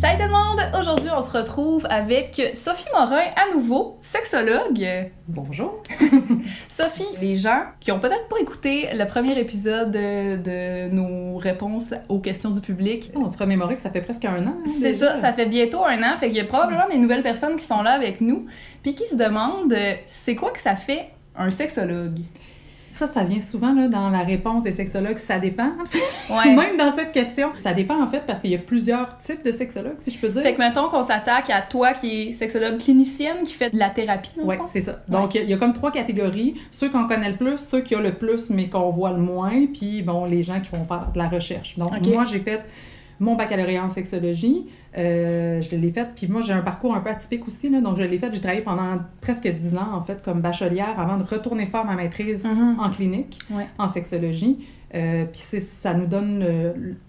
Salut tout le monde! Aujourd'hui, on se retrouve avec Sophie Morin, à nouveau, sexologue. Bonjour! Sophie, les gens qui ont peut-être pas écouté le premier épisode de nos réponses aux questions du public. On se remémorait que ça fait presque 1 an. C'est ça, ça fait bientôt 1 an, fait qu'il y a probablement des nouvelles personnes qui sont là avec nous, puis qui se demandent c'est quoi que ça fait un sexologue? Ça vient souvent là, dans la réponse des sexologues, ça dépend. Ouais. Même dans cette question, ça dépend en fait parce qu'il y a plusieurs types de sexologues, si je peux dire. Fait que mettons qu'on s'attaque à toi qui es sexologue clinicienne qui fait de la thérapie. Oui, c'est ça. Donc, il y a comme 3 catégories. Ceux qu'on connaît le plus, ceux qui ont le plus mais qu'on voit le moins, puis bon, les gens qui vont faire de la recherche. Donc, moi, j'ai fait mon baccalauréat en sexologie. Je l'ai fait, puis moi, j'ai un parcours un peu atypique aussi, là, donc je l'ai fait, j'ai travaillé pendant presque 10 ans, en fait, comme bachelière, avant de retourner faire ma maîtrise en clinique, en sexologie. Puis ça nous donne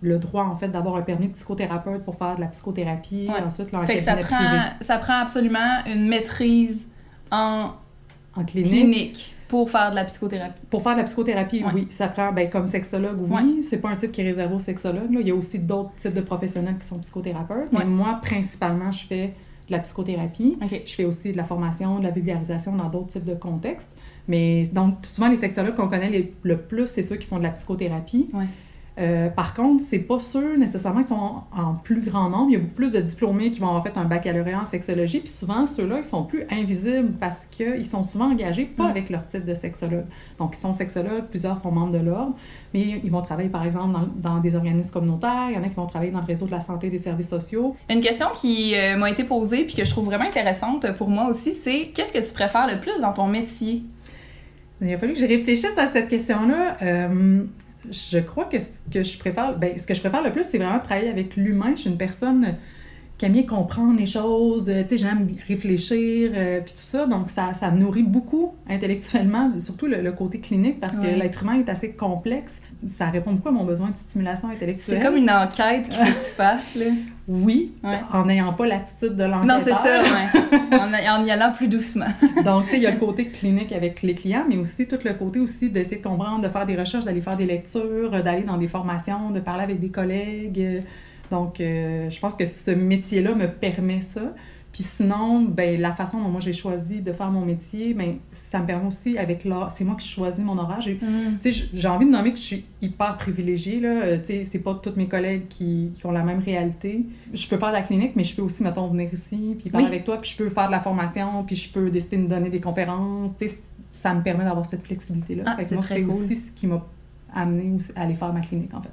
le droit, en fait, d'avoir un permis de psychothérapeute pour faire de la psychothérapie, ensuite, là, en cabinet privé. Ça prend absolument une maîtrise en clinique pour faire de la psychothérapie. Pour faire de la psychothérapie, oui. Ça prend, comme sexologue, oui. C'est pas un titre qui est réservé aux sexologues. Là. Il y a aussi d'autres types de professionnels qui sont psychothérapeutes. Mais moi, principalement, je fais de la psychothérapie. Je fais aussi de la formation, de la vulgarisation dans d'autres types de contextes. Mais donc, souvent, les sexologues qu'on connaît le plus, c'est ceux qui font de la psychothérapie. Par contre, c'est pas ceux nécessairement qui sont en plus grand nombre. Il y a beaucoup plus de diplômés qui vont avoir fait un baccalauréat en sexologie. Puis souvent, ceux-là, ils sont plus invisibles parce qu'ils sont souvent engagés pas avec leur titre de sexologue. Donc, ils sont sexologues, plusieurs sont membres de l'ordre, mais ils vont travailler, par exemple, dans des organismes communautaires. Il y en a qui vont travailler dans le réseau de la santé et des services sociaux. Une question qui m'a été posée puis que je trouve vraiment intéressante pour moi aussi, c'est qu'est-ce que tu préfères le plus dans ton métier? Il a fallu que je réfléchisse à cette question-là. Je crois que ce que je préfère le plus, c'est vraiment travailler avec l'humain. Je suis une personne qui aime bien comprendre les choses, tu sais, j'aime réfléchir, puis tout ça. Donc, ça me nourrit beaucoup intellectuellement, surtout le côté clinique, parce que l'être humain est assez complexe. Ça répond beaucoup à mon besoin de stimulation intellectuelle. C'est comme une enquête qu'il faut que tu fasses, là. Oui, en n'ayant pas l'attitude de l'enquêteur. Non, c'est ça, en y allant plus doucement. Donc, tu sais, il y a le côté clinique avec les clients, mais aussi tout le côté aussi d'essayer de comprendre, de faire des recherches, d'aller faire des lectures, d'aller dans des formations, de parler avec des collègues. Donc, je pense que ce métier-là me permet ça. Puis sinon, la façon dont moi j'ai choisi de faire mon métier, ça me permet aussi avec l'art. C'est moi qui choisis mon horaire. J'ai envie de nommer que je suis hyper privilégiée, là. C'est pas tous mes collègues qui ont la même réalité. Je peux faire de la clinique, mais je peux aussi, mettons, venir ici, puis parler avec toi, puis je peux faire de la formation, puis je peux décider de me donner des conférences. Ça me permet d'avoir cette flexibilité-là. C'est moi, très cool. aussi ce qui m'a amené à aller faire ma clinique, en fait.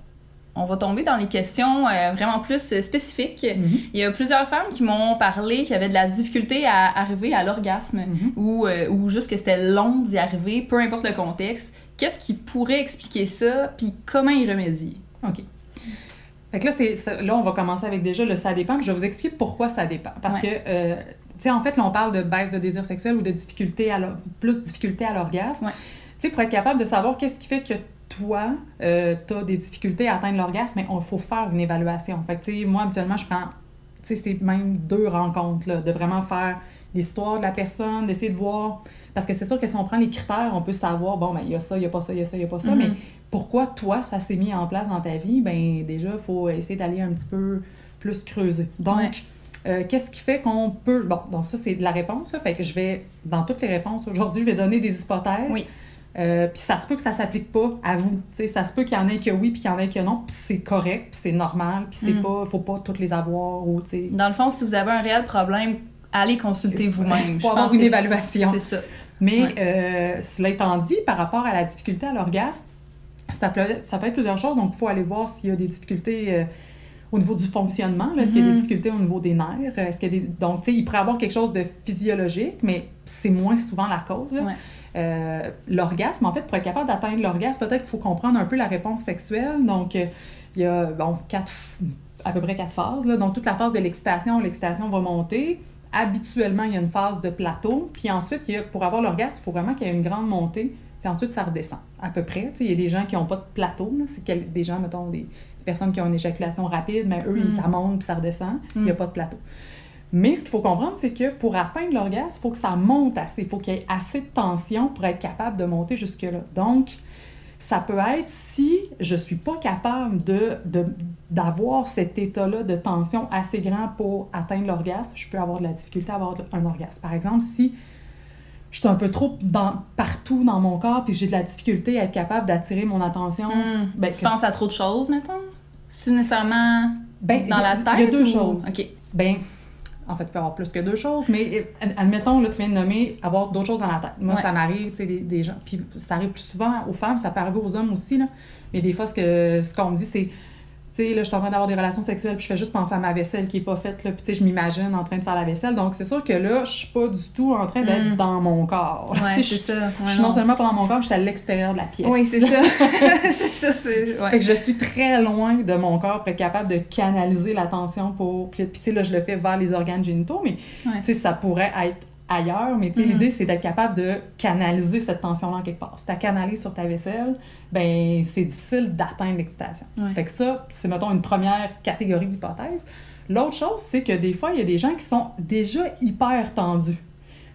On va tomber dans les questions vraiment plus spécifiques. Il y a plusieurs femmes qui m'ont parlé qu'il y avait de la difficulté à arriver à l'orgasme ou juste que c'était long d'y arriver, peu importe le contexte. Qu'est-ce qui pourrait expliquer ça, puis comment y remédier? OK. Fait que là, on va commencer avec déjà le « ça dépend », puis je vais vous expliquer pourquoi ça dépend. Parce que, tu sais, en fait, là, on parle de baisse de désir sexuel ou de difficulté plus de difficulté à l'orgasme. Tu sais, pour être capable de savoir qu'est-ce qui fait que toi, t'as des difficultés à atteindre l'orgasme, mais il faut faire une évaluation. Fait que, tu sais, moi, habituellement, je prends, tu sais, c'est même 2 rencontres, là, de vraiment faire l'histoire de la personne, d'essayer de voir, parce que c'est sûr que si on prend les critères, on peut savoir, il y a ça, il y a pas ça, il y a ça, il y a pas ça, mais pourquoi, toi, ça s'est mis en place dans ta vie? Déjà, il faut essayer d'aller un petit peu plus creuser. Donc, qu'est-ce qui fait qu'on peut... Bon, donc ça, c'est la réponse, là. Fait que je vais, dans toutes les réponses aujourd'hui, je vais donner des hypothèses. Puis ça se peut que ça s'applique pas à vous. T'sais, ça se peut qu'il y en ait que oui, puis qu'il y en ait que non, puis c'est correct, puis c'est normal, puis c'est pas, faut pas toutes les avoir. Dans le fond, si vous avez un réel problème, allez consulter vous-même. Faut avoir une évaluation. C'est ça. Mais cela étant dit, par rapport à la difficulté à l'orgasme, ça peut être plusieurs choses. Donc, il faut aller voir s'il y a des difficultés au niveau du fonctionnement. Est-ce qu'il y a des difficultés au niveau des nerfs? Donc, tu sais, il pourrait y avoir quelque chose de physiologique, mais c'est moins souvent la cause. L'orgasme, en fait, pour être capable d'atteindre l'orgasme, peut-être qu'il faut comprendre un peu la réponse sexuelle. Donc, il y a à peu près 4 phases. Là. Donc, toute la phase de l'excitation va monter. Habituellement, il y a une phase de plateau. Puis ensuite, pour avoir l'orgasme, il faut vraiment qu'il y ait une grande montée. Puis ensuite, ça redescend, à peu près. Il y a des gens qui n'ont pas de plateau. Là. C'est des gens, mettons, des personnes qui ont une éjaculation rapide, mais eux, ça monte puis ça redescend. Il n'y a pas de plateau. Mais ce qu'il faut comprendre, c'est que pour atteindre l'orgasme, il faut que ça monte assez. Il faut qu'il y ait assez de tension pour être capable de monter jusque-là. Donc, ça peut être si je ne suis pas capable d'avoir cet état-là de tension assez grand pour atteindre l'orgasme, je peux avoir de la difficulté à avoir un orgasme. Par exemple, si je suis un peu trop partout dans mon corps puis j'ai de la difficulté à être capable d'attirer mon attention... Ben, tu penses à trop de choses, mettons? C'est nécessairement dans la tête? Il y a deux choses. OK. Ben, en fait, il peut y avoir plus que deux choses, mais admettons, là, tu viens de nommer avoir d'autres choses dans la tête. Moi, ça m'arrive, tu sais, des gens... Puis ça arrive plus souvent aux femmes, ça peut arriver aux hommes aussi, là. Mais des fois, ce qu'on me dit, c'est... Tu sais, là, je suis en train d'avoir des relations sexuelles, puis je fais juste penser à ma vaisselle qui est pas faite, là, puis tu sais, je m'imagine en train de faire la vaisselle. Donc, c'est sûr que là, je suis pas du tout en train d'être dans mon corps. Ouais, c'est ça. Je suis non seulement pas dans mon corps, je suis à l'extérieur de la pièce. Oui, c'est ça. C'est ça, c'est... Ouais. Fait que je suis très loin de mon corps pour être capable de canaliser l'attention pour... Puis tu sais, là, je le fais vers les organes génitaux, mais tu sais, ça pourrait être ailleurs, mais tu sais, l'idée, c'est d'être capable de canaliser cette tension-là quelque part. Si tu canalises sur ta vaisselle, ben c'est difficile d'atteindre l'excitation. Fait que ça, c'est, mettons, une première catégorie d'hypothèses. L'autre chose, c'est que des fois, il y a des gens qui sont déjà hyper tendus.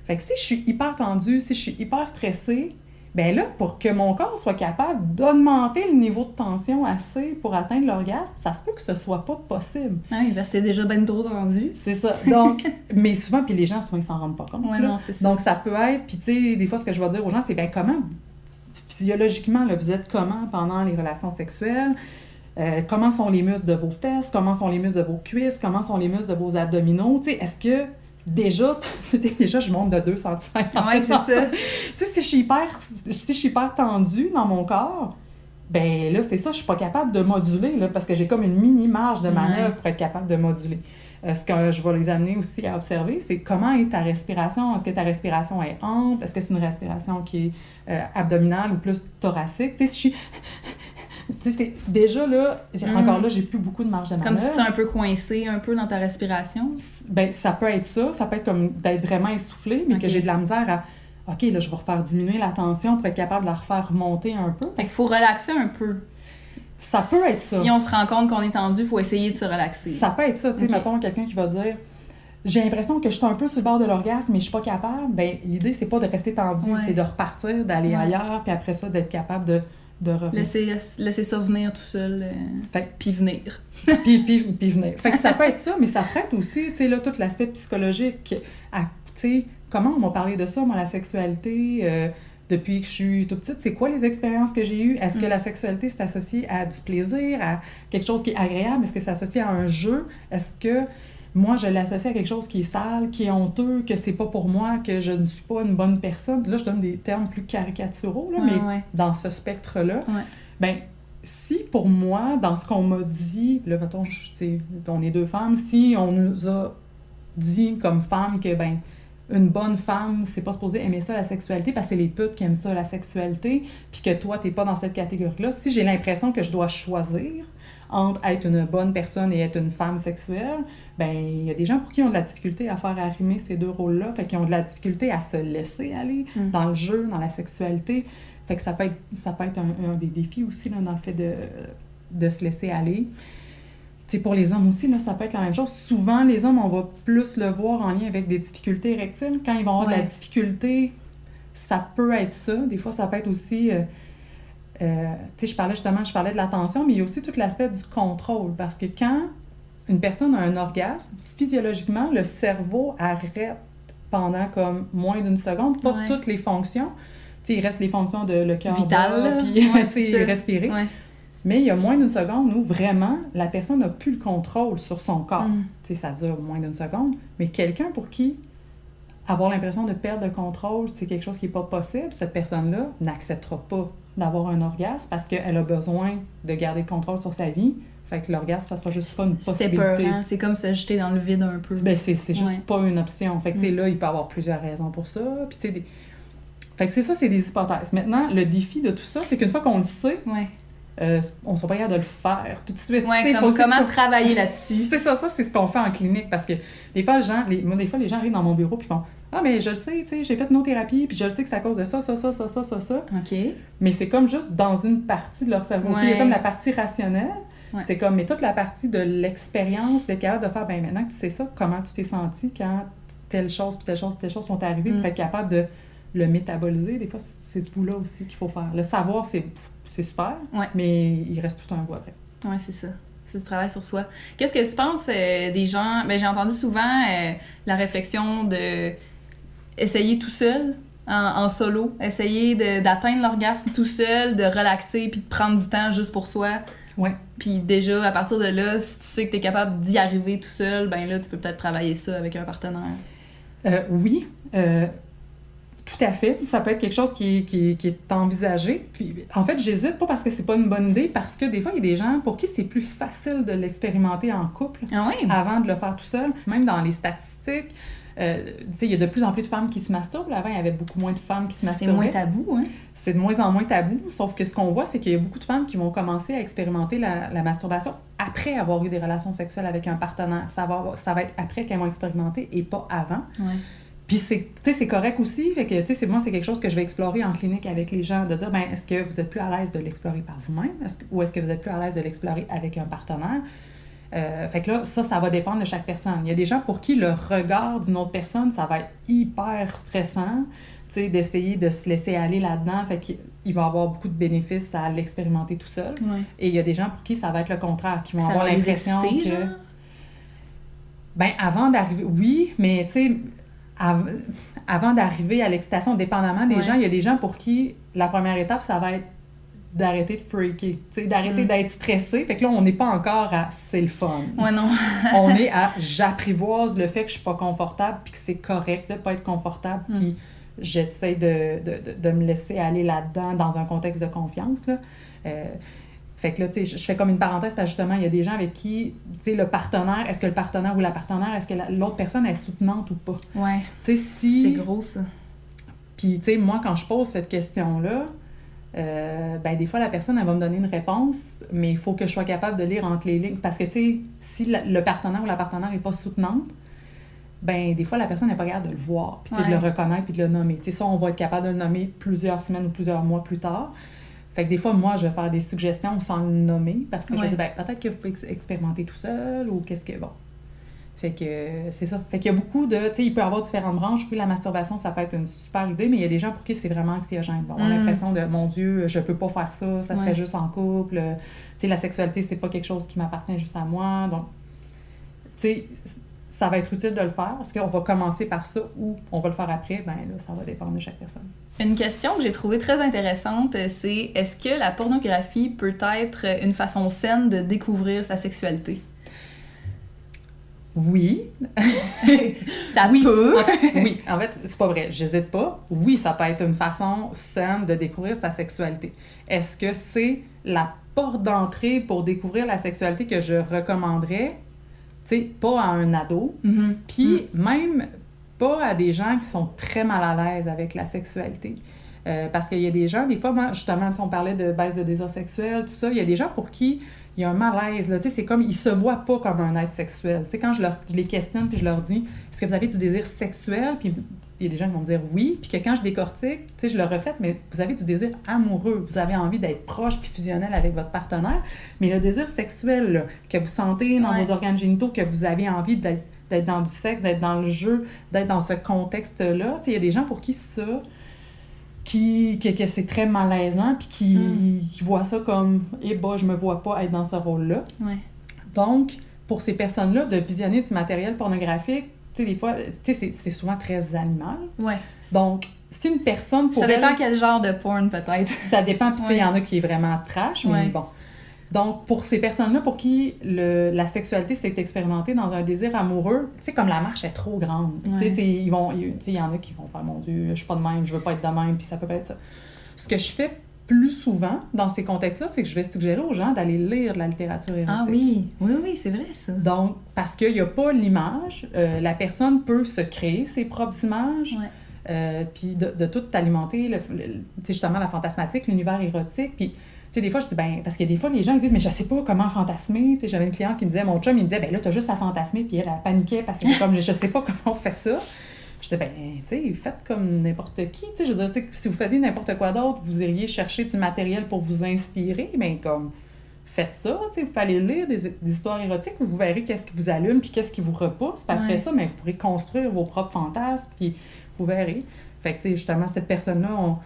Fait que si je suis hyper tendue, si je suis hyper stressée, ben là, pour que mon corps soit capable d'augmenter le niveau de tension assez pour atteindre l'orgasme, ça se peut que ce soit pas possible. Ah oui, parce que t'es déjà ben trop tendu. C'est ça. Donc, mais souvent, puis les gens, souvent, ils s'en rendent pas compte. Ouais, non, c'est ça. Donc, ça peut être, puis tu sais, des fois, ce que je vais dire aux gens, c'est, ben comment, physiologiquement, là, vous êtes comment pendant les relations sexuelles? Comment sont les muscles de vos fesses? Comment sont les muscles de vos cuisses? Comment sont les muscles de vos abdominaux? Tu sais, est-ce que déjà, je monte de 2 cm. Oui, c'est ça. Tu sais, si je suis hyper tendue dans mon corps, ben là, c'est ça, je suis pas capable de moduler, là, parce que j'ai comme une mini marge de manœuvre pour être capable de moduler. Ce que je vais les amener aussi à observer, c'est comment est ta respiration. Est-ce que ta respiration est ample? Est-ce que c'est une respiration qui est abdominale ou plus thoracique? Tu sais, si je suis... Tu sais, c'est déjà là, encore là, j'ai plus beaucoup de marge de manœuvre. Comme si tu es un peu coincé, un peu dans ta respiration. Ben, ça peut être ça peut être comme d'être vraiment essoufflé, mais que j'ai de la misère à, OK, là, je vais refaire diminuer la tension pour être capable de la refaire remonter un peu. Fait qu'il faut relaxer un peu. Ça peut être ça. Si on se rend compte qu'on est tendu, il faut essayer de se relaxer. Ça peut être ça, tu sais, mettons quelqu'un qui va dire... J'ai l'impression que je suis un peu sur le bord de l'orgasme, mais je suis pas capable. Ben, l'idée, c'est pas de rester tendu, c'est de repartir, d'aller ailleurs, puis après ça, d'être capable de revenir. Laisser ça venir tout seul, puis venir. puis venir. Fait que ça peut être ça, mais ça peut être aussi, tu sais, là, tout l'aspect psychologique. Tu sais, comment on m'a parlé de ça, moi, la sexualité, depuis que je suis toute petite? C'est quoi les expériences que j'ai eues? Est-ce que la sexualité, c'est associé à du plaisir, à quelque chose qui est agréable? Est-ce que c'est associé à un jeu? Est-ce que moi, je l'associe à quelque chose qui est sale, qui est honteux, que c'est pas pour moi, que je ne suis pas une bonne personne? Là, je donne des termes plus caricaturaux, là, mais dans ce spectre-là, ben si pour moi, dans ce qu'on m'a dit, là, mettons, on est 2 femmes, si on nous a dit comme femmes que, ben une bonne femme, c'est pas supposé aimer ça, la sexualité, parce que c'est les putes qui aiment ça, la sexualité, puis que toi, t'es pas dans cette catégorie-là, si j'ai l'impression que je dois choisir entre être une bonne personne et être une femme sexuelle, ben il y a des gens pour qui ont de la difficulté à faire arrimer ces 2 rôles-là, fait qu'ils ont de la difficulté à se laisser aller dans le jeu, dans la sexualité. Fait que ça peut être un des défis aussi, là, dans le fait de se laisser aller. Tu sais, pour les hommes aussi, là, ça peut être la même chose. Souvent, les hommes, on va plus le voir en lien avec des difficultés érectiles. Quand ils vont avoir de la difficulté, ça peut être ça. Des fois, ça peut être aussi... tu sais, je parlais de l'attention, mais il y a aussi tout l'aspect du contrôle. Parce que quand une personne a un orgasme, physiologiquement, le cerveau arrête pendant comme moins d'1 seconde, pas toutes les fonctions. Tu sais, il reste les fonctions de le cœur vital, puis respirer. Ouais. Mais il y a moins d'1 seconde où vraiment la personne n'a plus le contrôle sur son corps. Tu sais, ça dure moins d'1 seconde, mais quelqu'un pour qui avoir l'impression de perdre le contrôle, c'est quelque chose qui n'est pas possible, cette personne-là n'acceptera pas d'avoir un orgasme parce qu'elle a besoin de garder le contrôle sur sa vie. Fait que l'orgasme, ça sera juste pas une possibilité. C'est peurant, c'est comme se jeter dans le vide un peu. Ben, c'est juste pas une option. Fait que, tu sais, là, il peut y avoir plusieurs raisons pour ça. Puis, tu sais, fait que c'est ça, c'est des hypothèses. Maintenant, le défi de tout ça, c'est qu'une fois qu'on le sait, on ne sera pas capable de le faire tout de suite. Oui, comment travailler là-dessus. C'est ça, c'est ce qu'on fait en clinique. Parce que des fois, les gens arrivent dans mon bureau et font « Ah, mais je le sais, tu sais, j'ai fait nos thérapies, puis je le sais que c'est à cause de ça. » OK. Mais c'est comme juste dans une partie de leur cerveau. Il y a comme la partie rationnelle. C'est comme, mais toute la partie de l'expérience, d'être capable de faire, ben maintenant que tu sais ça, comment tu t'es senti quand telle chose, puis telle chose, puis telle chose sont arrivées, pour être capable de le métaboliser. Des fois, c'est ce bout-là aussi qu'il faut faire. Le savoir, c'est super, mais il reste tout un bout après. Oui, c'est ça. c'est du travail sur soi. Qu'est-ce que tu penses des gens... Ben, j'ai entendu souvent la réflexion de essayer tout seul, en solo, essayer d'atteindre l'orgasme tout seul, de relaxer puis de prendre du temps juste pour soi. Ouais. Puis déjà, à partir de là, si tu sais que t'es capable d'y arriver tout seul, ben là, tu peux peut-être travailler ça avec un partenaire. Oui, tout à fait. Ça peut être quelque chose qui est envisagé. Puis, en fait, j'hésite pas parce que c'est pas une bonne idée, parce que des fois, il y a des gens pour qui c'est plus facile de l'expérimenter en couple avant de le faire tout seul. Même dans les statistiques, tu sais, il y a de plus en plus de femmes qui se masturbent. Avant, il y avait beaucoup moins de femmes qui se masturbaient. C'est moins tabou, hein? C'est de moins en moins tabou, sauf que ce qu'on voit, c'est qu'il y a beaucoup de femmes qui vont commencer à expérimenter la masturbation après avoir eu des relations sexuelles avec un partenaire. Ça va être après qu'elles vont expérimenter et pas avant. Ouais. Puis c'est correct aussi, fait que moi c'est quelque chose que je vais explorer en clinique avec les gens, de dire ben est-ce que vous êtes plus à l'aise de l'explorer par vous-même, ou est-ce que vous êtes plus à l'aise de l'explorer avec un partenaire. Fait que là, ça va dépendre de chaque personne. Il y a des gens pour qui le regard d'une autre personne, ça va être hyper stressant, tu sais, d'essayer de se laisser aller là-dedans, fait qu'il va avoir beaucoup de bénéfices à l'expérimenter tout seul. Ouais. Et il y a des gens pour qui ça va être le contraire, qui vont avoir l'impression que... Genre? Ben avant d'arriver, oui, mais tu sais... Avant d'arriver à l'excitation, dépendamment des gens, il y a des gens pour qui la première étape, ça va être d'arrêter de freaker, d'arrêter d'être stressé. Fait que là, on n'est pas encore à « c'est le fun ». Ouais, non. On est à « j'apprivoise le fait que je suis pas confortable puis que c'est correct de pas être confortable puis j'essaie de me laisser aller là-dedans dans un contexte de confiance ». Fait que là, tu sais, je fais comme une parenthèse parce que justement, il y a des gens avec qui, tu sais, le partenaire, est-ce que le partenaire ou la partenaire, est-ce que l'autre personne est soutenante ou pas? Ouais. Tu sais, si... C'est gros, ça. Puis, tu sais, moi, quand je pose cette question-là, ben des fois, la personne, elle va me donner une réponse, mais il faut que je sois capable de lire entre les lignes. Parce que, tu sais, si le partenaire ou la partenaire n'est pas soutenante, ben des fois, la personne n'est pas capable de le voir, puis de le reconnaître, puis de le nommer. Tu sais, ça, on va être capable de le nommer plusieurs semaines ou plusieurs mois plus tard. Fait que des fois, moi, je vais faire des suggestions sans le nommer, parce que je vais dire, ben, peut-être que vous pouvez expérimenter tout seul, ou qu'est-ce que... Bon. Fait que c'est ça. Fait qu'il y a beaucoup de... Tu sais, il peut y avoir différentes branches. Puis la masturbation, ça peut être une super idée, mais il y a des gens pour qui c'est vraiment anxiogène. Bon, on a l'impression de, mon Dieu, je peux pas faire ça, ça se fait juste en couple. Tu sais, la sexualité, c'est pas quelque chose qui m'appartient juste à moi. Donc, tu sais, ça va être utile de le faire. Est-ce qu'on va commencer par ça ou on va le faire après? Ben là, ça va dépendre de chaque personne. Une question que j'ai trouvée très intéressante, c'est est-ce que la pornographie peut être une façon saine de découvrir sa sexualité? Oui. Ça peut. Oui, en fait, c'est pas vrai. J'hésite pas. Oui, ça peut être une façon saine de découvrir sa sexualité. Est-ce que c'est la porte d'entrée pour découvrir la sexualité que je recommanderais? Tu sais, pas à un ado. Puis même pas à des gens qui sont très mal à l'aise avec la sexualité. Parce qu'il y a des gens, des fois, moi, justement, on parlait de baisse de désir sexuel, tout ça, il y a des gens pour qui il y a un malaise, là, tu sais, c'est comme, ils se voient pas comme un être sexuel. Tu sais, quand je les questionne, puis je leur dis, est-ce que vous avez du désir sexuel? Puis il y a des gens qui vont me dire oui, puis que quand je décortique, tu sais, je le reflète, mais vous avez du désir amoureux, vous avez envie d'être proche puis fusionnel avec votre partenaire, mais le désir sexuel, là, que vous sentez dans vos organes génitaux, que vous avez envie d'être dans du sexe, d'être dans le jeu, d'être dans ce contexte-là, tu sais, il y a des gens pour qui ça... que c'est très malaisant, puis qui voient ça comme « Eh ben, je me vois pas être dans ce rôle-là. Ouais. » Donc, pour ces personnes-là, de visionner du matériel pornographique, tu sais, des fois, tu sais, c'est souvent très animal. Ouais. Donc, si une personne pour ça dépend quel genre de porn, peut-être. Ça dépend, puis tu sais, il y en a qui est vraiment trash, mais bon. Donc, pour ces personnes-là, pour qui la sexualité s'est expérimentée dans un désir amoureux, tu sais, comme la marche est trop grande. Tu sais, il y en a qui vont faire « Mon Dieu, je suis pas de même, je veux pas être de même », puis ça peut pas être ça. Ce que je fais plus souvent dans ces contextes-là, c'est que je vais suggérer aux gens d'aller lire de la littérature érotique. Ah oui, c'est vrai, ça. Donc, parce qu'il n'y a pas l'image, la personne peut se créer ses propres images, puis de tout alimenter, tu sais, justement, la fantasmatique, l'univers érotique, puis... Tu sais, des fois, je dis, ben, parce que des fois, les gens ils disent, mais je sais pas comment fantasmer. Tu sais, j'avais une cliente qui me disait, mon chum, il me disait, ben là, t'as juste à fantasmer, puis elle paniquait parce que c'est comme, je sais pas comment on fait ça. Je disais, ben, tu sais, faites comme n'importe qui. Tu sais, je veux dire, tu sais, si vous faisiez n'importe quoi d'autre, vous iriez chercher du matériel pour vous inspirer, ben, comme, faites ça. Tu sais, vous allez lire des histoires érotiques, vous verrez qu'est-ce qui vous allume, puis qu'est-ce qui vous repousse. Puis après ça, ben, vous pourrez construire vos propres fantasmes, puis vous verrez. Fait que, tu sais, justement, cette personne-là,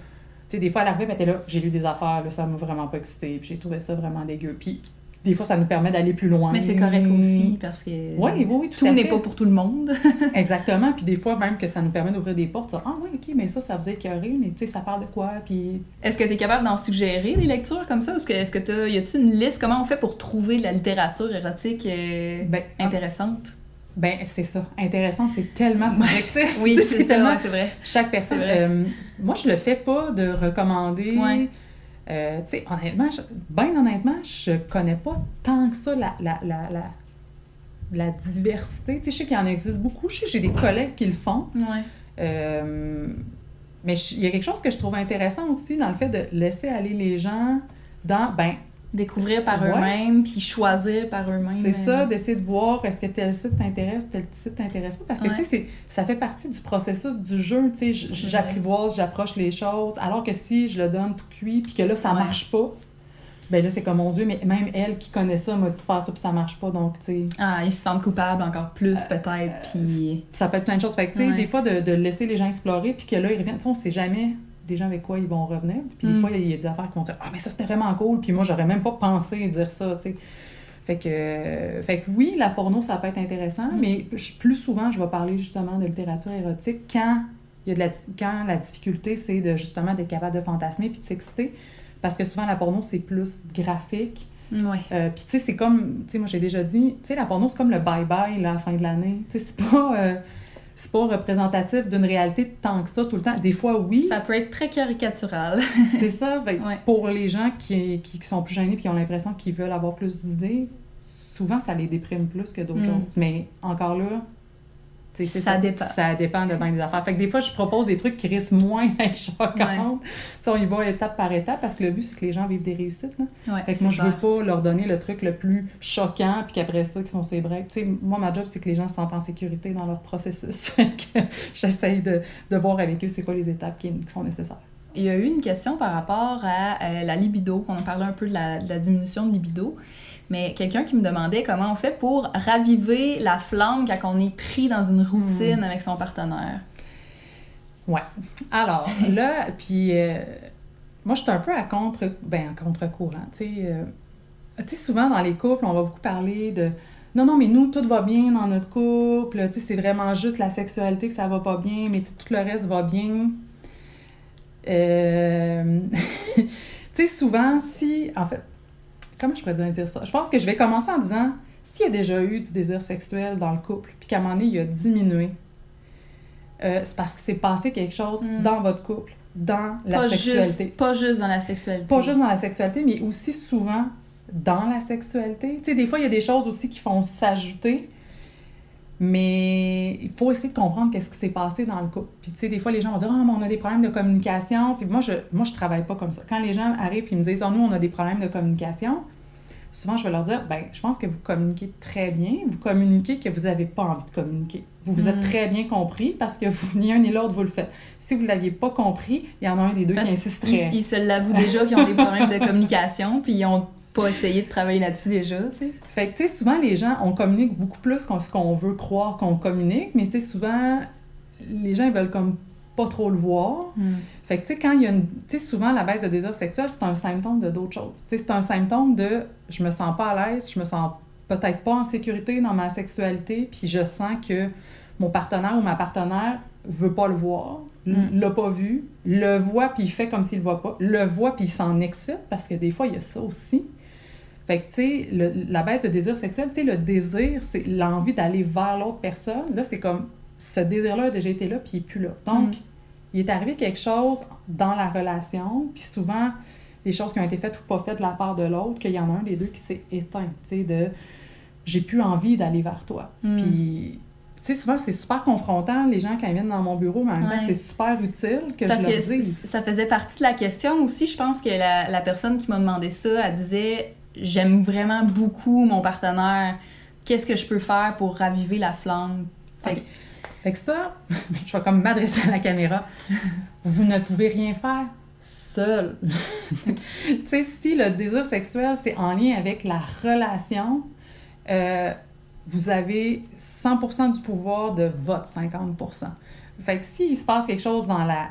tu sais, des fois, elle arrivait, elle était là, j'ai lu des affaires, là, ça m'a vraiment pas excité, puis j'ai trouvé ça vraiment dégueu. Puis des fois, ça nous permet d'aller plus loin. Mais c'est correct aussi, parce que oui, tout n'est pas pour tout le monde. Exactement. Puis des fois, même que ça nous permet d'ouvrir des portes. Ah oui, OK, mais ça vous a écœuré, mais tu sais, ça parle de quoi? Puis... Est-ce que tu es capable d'en suggérer des lectures comme ça? Est-ce que y a-tu une liste? Comment on fait pour trouver de la littérature érotique intéressante? Ben, c'est ça. Intéressante, c'est tellement subjectif. Oui, c'est tellement... c'est vrai. Chaque personne... moi, je le fais pas de recommander... Ouais. Tu sais, honnêtement, je connais pas tant que ça la diversité. Tu sais, je sais qu'il y en existe beaucoup. Je sais que j'ai des collègues qui le font. Ouais. Mais il y a quelque chose que je trouve intéressant aussi dans le fait de laisser aller les gens dans... découvrir par eux-mêmes, puis choisir par eux-mêmes. C'est ça, d'essayer de voir est-ce que tel site t'intéresse, tel site t'intéresse pas. Parce que, tu sais, ça fait partie du processus du jeu. Tu sais, j'apprivoise, j'approche les choses. Alors que si je le donne tout cuit, puis que là, ça marche pas, ben là, c'est comme, mon Dieu, mais même elle qui connaît ça m'a dit de faire ça, puis ça marche pas, donc, tu sais... Ah, ils se sentent coupables encore plus, peut-être, puis... Ça peut être plein de choses. Fait que, tu sais, des fois, de laisser les gens explorer, puis que là, ils reviennent. Tu sais, on sait jamais... des gens avec quoi ils vont revenir. Puis des fois, il y a des affaires qui vont dire « Ah, mais ça, c'était vraiment cool. » Puis moi, j'aurais même pas pensé dire ça, tu sais. Fait que oui, la porno, ça peut être intéressant, mais plus souvent, je vais parler justement de littérature érotique quand quand la difficulté, c'est justement d'être capable de fantasmer puis de s'exciter. Parce que souvent, la porno, c'est plus graphique. Ouais. Puis tu sais, c'est comme... Tu sais, moi, j'ai déjà dit, tu sais, la porno, c'est comme le bye-bye là, à la fin de l'année. Tu sais, c'est pas représentatif d'une réalité tant que ça tout le temps. Des fois, oui. Ça peut être très caricatural. C'est ça. Pour les gens qui sont plus gênés et qui ont l'impression qu'ils veulent avoir plus d'idées, souvent, ça les déprime plus que d'autres choses. Mais encore là, ça dépend de bien des affaires. Fait que des fois, je propose des trucs qui risquent moins d'être choquantes. On y va étape par étape parce que le but, c'est que les gens vivent des réussites. Là. Fait que moi, je veux pas leur donner le truc le plus choquant puis qu'après ça, qu'ils sont ses breaks. Moi, ma job, c'est que les gens se sentent en sécurité dans leur processus. Fait que j'essaye de voir avec eux c'est quoi les étapes qui sont nécessaires. Il y a eu une question par rapport à la libido. On a parlé un peu de la diminution de libido. Mais quelqu'un qui me demandait comment on fait pour raviver la flamme quand on est pris dans une routine avec son partenaire. Ouais. Alors, là, puis moi, je suis un peu à contre-courant. Tu sais, souvent dans les couples, on va beaucoup parler de non, mais nous, tout va bien dans notre couple. Tu sais, c'est vraiment juste la sexualité que ça va pas bien, mais tout le reste va bien. Tu sais, souvent, en fait, comment je pourrais dire ça? Je pense que je vais commencer en disant, s'il y a déjà eu du désir sexuel dans le couple, puis qu'à un moment donné, il a diminué, c'est parce que s'est passé quelque chose dans votre couple, dans la sexualité. Pas juste dans la sexualité. Pas juste dans la sexualité, mais aussi souvent dans la sexualité. Tu sais, des fois, il y a des choses aussi qui font s'ajouter, mais il faut essayer de comprendre qu'est-ce qui s'est passé dans le couple. Puis, tu sais, des fois, les gens vont dire « Ah, mais on a des problèmes de communication. » Puis moi, je travaille pas comme ça. Quand les gens arrivent et me disent « Ah, nous, on a des problèmes de communication », souvent, je vais leur dire « Ben, je pense que vous communiquez très bien. Vous communiquez que vous n'avez pas envie de communiquer. Vous vous êtes très bien compris parce que ni un ni l'autre, vous le faites. Si vous ne l'aviez pas compris, il y en a un des deux qui insisterait. » Ils se l'avouent déjà qu'ils ont des problèmes de communication, puis ils ont pas essayé de travailler là-dessus déjà, tu sais. Fait que, tu sais, souvent, les gens, on communique beaucoup plus que ce qu'on veut croire qu'on communique, mais, tu sais, souvent, les gens, ils veulent comme pas trop le voir. Fait que, tu sais, quand il y a tu sais, souvent, la baisse de désir sexuel, c'est un symptôme de d'autres choses. Tu sais, c'est un symptôme de « je me sens pas à l'aise, je me sens peut-être pas en sécurité dans ma sexualité, puis je sens que mon partenaire ou ma partenaire veut pas le voir, l'a pas vu, le voit, puis il fait comme s'il le voit pas, le voit, puis il s'en excite, parce que des fois, il y a ça aussi. Fait que, tu sais, la baisse de désir sexuel, tu sais, le désir, c'est l'envie d'aller vers l'autre personne. Là, c'est comme, ce désir-là a déjà été là, puis il n'est plus là. Donc, il est arrivé quelque chose dans la relation, puis souvent, des choses qui ont été faites ou pas faites de la part de l'autre, qu'il y en a un des deux qui s'est éteint, tu sais, de « j'ai plus envie d'aller vers toi ». Puis, tu sais, souvent, c'est super confrontant, les gens, quand ils viennent dans mon bureau, mais en même temps, c'est super utile que je leur dise. Parce que ça faisait partie de la question aussi. Je pense que la personne qui m'a demandé ça, elle disait... J'aime vraiment beaucoup mon partenaire. Qu'est-ce que je peux faire pour raviver la flamme? Fait que ça, je vais comme m'adresser à la caméra. Vous ne pouvez rien faire seul. Tu sais, si le désir sexuel, c'est en lien avec la relation, vous avez 100% du pouvoir de votre 50%. Fait que s'il se passe quelque chose dans la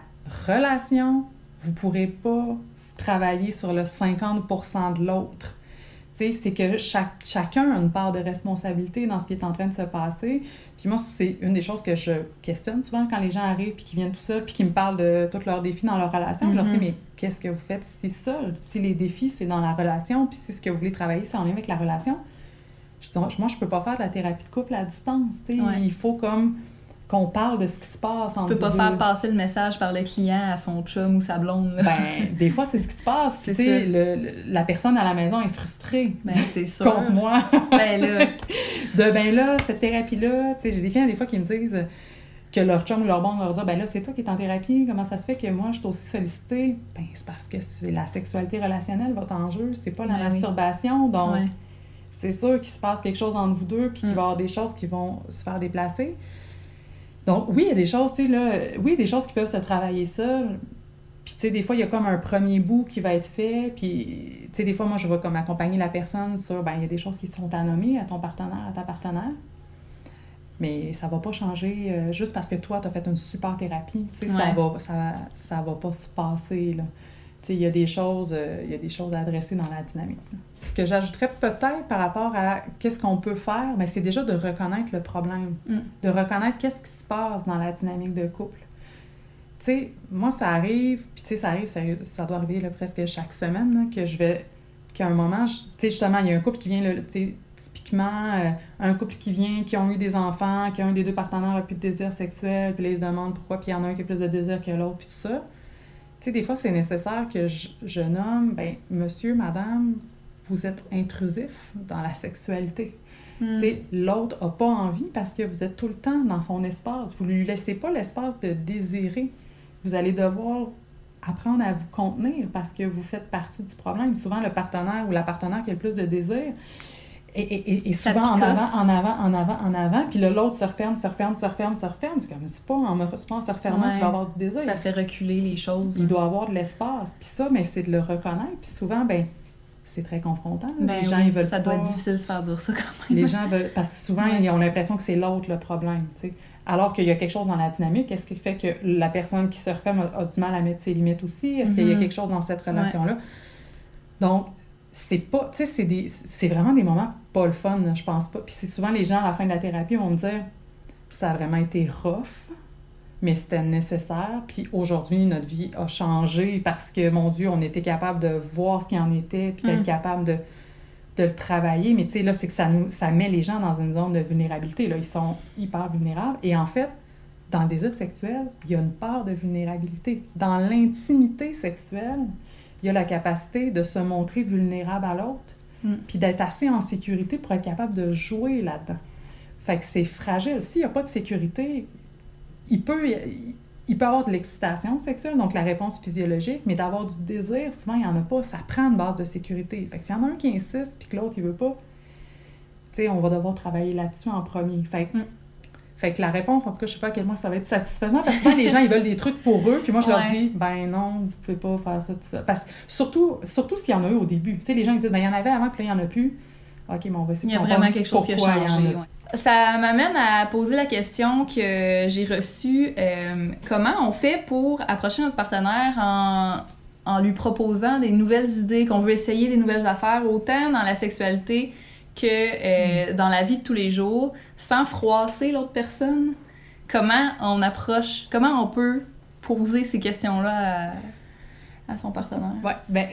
relation, vous ne pourrez pas travailler sur le 50% de l'autre. Tu sais, c'est que chacun a une part de responsabilité dans ce qui est en train de se passer. Puis moi, c'est une des choses que je questionne souvent quand les gens arrivent puis qu'ils viennent tout seuls puis qu'ils me parlent de tous leurs défis dans leur relation. Je leur dis, mais qu'est-ce que vous faites si seul? Si les défis, c'est dans la relation, puis si ce que vous voulez travailler, c'est en lien avec la relation. Je dis, moi, je peux pas faire de la thérapie de couple à distance. Tu sais, il faut comme qu'on parle de ce qui se passe. Tu peux pas faire passer le message par le client à son chum ou sa blonde. Là. Ben, des fois, c'est ce qui se passe. Tu sais, la personne à la maison est frustrée. Ben, c'est sûr. Contre moi. Ben là, cette thérapie-là, tu sais, j'ai des clients des fois qui me disent que leur chum ou leur blonde leur dit, ben là, c'est toi qui es en thérapie, comment ça se fait que moi, je suis aussi sollicitée? Ben, c'est parce que c'est la sexualité relationnelle, votre enjeu, c'est pas la masturbation. Donc, c'est sûr qu'il se passe quelque chose entre vous deux, puis qu'il va y avoir des choses qui vont se faire déplacer. Donc, oui, il y a des choses, tu sais, là, des choses qui peuvent se travailler seules. Puis, tu sais, des fois, il y a comme un premier bout qui va être fait. Puis, tu sais, des fois, moi, je vais comme accompagner la personne sur, ben il y a des choses qui sont à nommer à ton partenaire, à ta partenaire. Mais ça va pas changer juste parce que toi, tu as fait une super thérapie. Tu sais, ça va pas se passer, là. Tu sais, il y a des choses à adresser dans la dynamique, là. Ce que j'ajouterais peut-être par rapport à qu'est-ce qu'on peut faire, bien, c'est déjà de reconnaître le problème, de reconnaître qu'est-ce qui se passe dans la dynamique de couple. Tu sais, moi, ça arrive, puis tu sais, ça doit arriver là, presque chaque semaine, là, qu'à un moment, tu sais, justement, il y a un couple qui vient, tu sais, typiquement, un couple qui ont eu des enfants, qu'un des deux partenaires a plus de désir sexuel, puis là, ils se demandent pourquoi, puis il y en a un qui a plus de désir que l'autre, puis tout ça. Tu sais, des fois, c'est nécessaire que je nomme, ben monsieur, madame, vous êtes intrusif dans la sexualité. Tu sais, l'autre n'a pas envie parce que vous êtes tout le temps dans son espace. Vous ne lui laissez pas l'espace de désirer. Vous allez devoir apprendre à vous contenir parce que vous faites partie du problème. Souvent, le partenaire ou la partenaire qui a le plus de désir et souvent en avant, puis là, l'autre se referme. C'est comme, c'est pas en se refermant qu'il va avoir du désir. Ça fait reculer les choses. Il doit avoir de l'espace. Puis ça, mais c'est de le reconnaître. Puis souvent, ben c'est très confrontant. Ben les gens, ils veulent ça doit être difficile de se faire dire ça quand même. Les gens veulent... Parce que souvent, ils ont l'impression que c'est l'autre le problème, tu sais. Alors qu'il y a quelque chose dans la dynamique. Est-ce qui fait que la personne qui se referme a du mal à mettre ses limites aussi? Est-ce qu'il y a quelque chose dans cette relation-là? Donc, c'est pas... Tu sais, c'est vraiment des moments pas le fun, je pense pas. Puis c'est souvent les gens, à la fin de la thérapie, vont me dire « Ça a vraiment été rough, mais c'était nécessaire. Puis aujourd'hui, notre vie a changé parce que, mon Dieu, on était capable de voir ce qu'il en était, puis d'être capable de le travailler. Mais tu sais, là, c'est que ça met les gens dans une zone de vulnérabilité. Là, ils sont hyper vulnérables. Et en fait, dans le désir sexuel, il y a une part de vulnérabilité. Dans l'intimité sexuelle, il y a la capacité de se montrer vulnérable à l'autre, puis d'être assez en sécurité pour être capable de jouer là-dedans. Fait que c'est fragile. S'il n'y a pas de sécurité, il peut avoir de l'excitation sexuelle, donc la réponse physiologique, mais d'avoir du désir, souvent, il n'y en a pas. Ça prend une base de sécurité. Fait que s'il y en a un qui insiste puis que l'autre, il veut pas, tu sais, on va devoir travailler là-dessus en premier. Fait que la réponse, en tout cas, je sais pas à quel point ça va être satisfaisant, parce que souvent, les gens, ils veulent des trucs pour eux, puis moi, je leur dis, ben non, vous pouvez pas faire ça, tout ça. Parce que surtout s'il y en a eu au début. Tu sais, les gens, ils disent, ben il y en avait avant, puis là, il n'y en a plus. OK, mais on va essayer de comprendre. Il y a vraiment quelque chose qui a changé. Ça m'amène à poser la question que j'ai reçue. Comment on fait pour approcher notre partenaire en lui proposant des nouvelles idées, qu'on veut essayer des nouvelles affaires, autant dans la sexualité que dans la vie de tous les jours, sans froisser l'autre personne? Comment on peut poser ces questions-là à son partenaire? Oui, bien,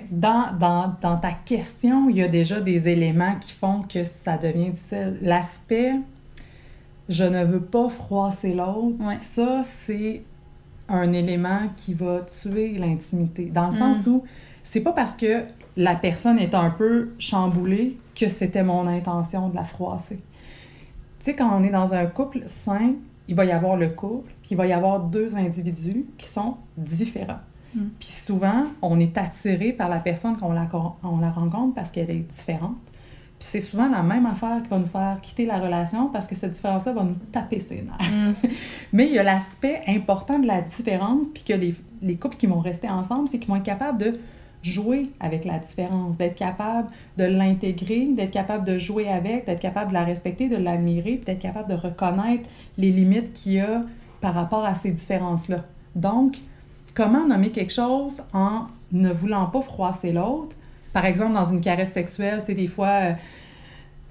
dans ta question, il y a déjà des éléments qui font que ça devient difficile. L'aspect « je ne veux pas froisser l'autre », ça, c'est un élément qui va tuer l'intimité. Dans le sens où c'est pas parce que la personne est un peu chamboulée que c'était mon intention de la froisser. Tu sais, quand on est dans un couple sain, il va y avoir le couple, puis il va y avoir deux individus qui sont différents. Puis souvent, on est attiré par la personne quand on la rencontre parce qu'elle est différente. Puis c'est souvent la même affaire qui va nous faire quitter la relation parce que cette différence-là va nous taper ses nerfs. Mais il y a l'aspect important de la différence, puis que les couples qui vont rester ensemble, c'est qu'ils vont être capables de jouer avec la différence, d'être capable de l'intégrer, d'être capable de jouer avec, d'être capable de la respecter, de l'admirer, puis d'être capable de reconnaître les limites qu'il y a par rapport à ces différences-là. Donc, comment nommer quelque chose en ne voulant pas froisser l'autre? Par exemple, dans une caresse sexuelle, tu sais, des fois...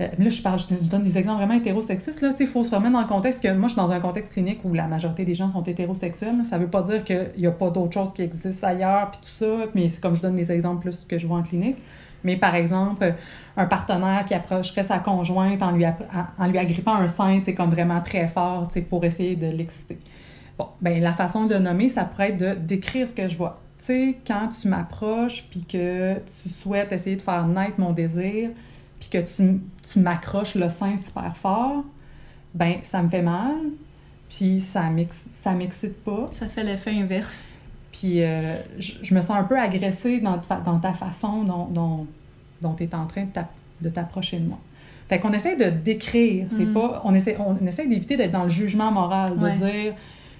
là, je donne des exemples vraiment hétérosexistes. Là, il faut se remettre dans le contexte que moi, je suis dans un contexte clinique où la majorité des gens sont hétérosexuels. Là. Ça veut pas dire qu'il n'y a pas d'autres choses qui existent ailleurs, puis tout ça, mais c'est comme je donne les exemples plus que je vois en clinique. Mais par exemple, un partenaire qui approcherait sa conjointe en lui agrippant un sein, c'est comme vraiment très fort, pour essayer de l'exciter. Bon, ben la façon de le nommer, ça pourrait être de décrire ce que je vois. Tu sais, quand tu m'approches, puis que tu souhaites essayer de faire naître mon désir, puis que tu m'accroches le sein super fort, ben ça me fait mal, puis ça m'excite pas. Ça fait l'effet inverse. Puis je me sens un peu agressée dans ta façon dont tu es en train de t'approcher de moi. Fait qu'on essaie de décrire, c'est pas... On essaie d'éviter d'être dans le jugement moral, de dire...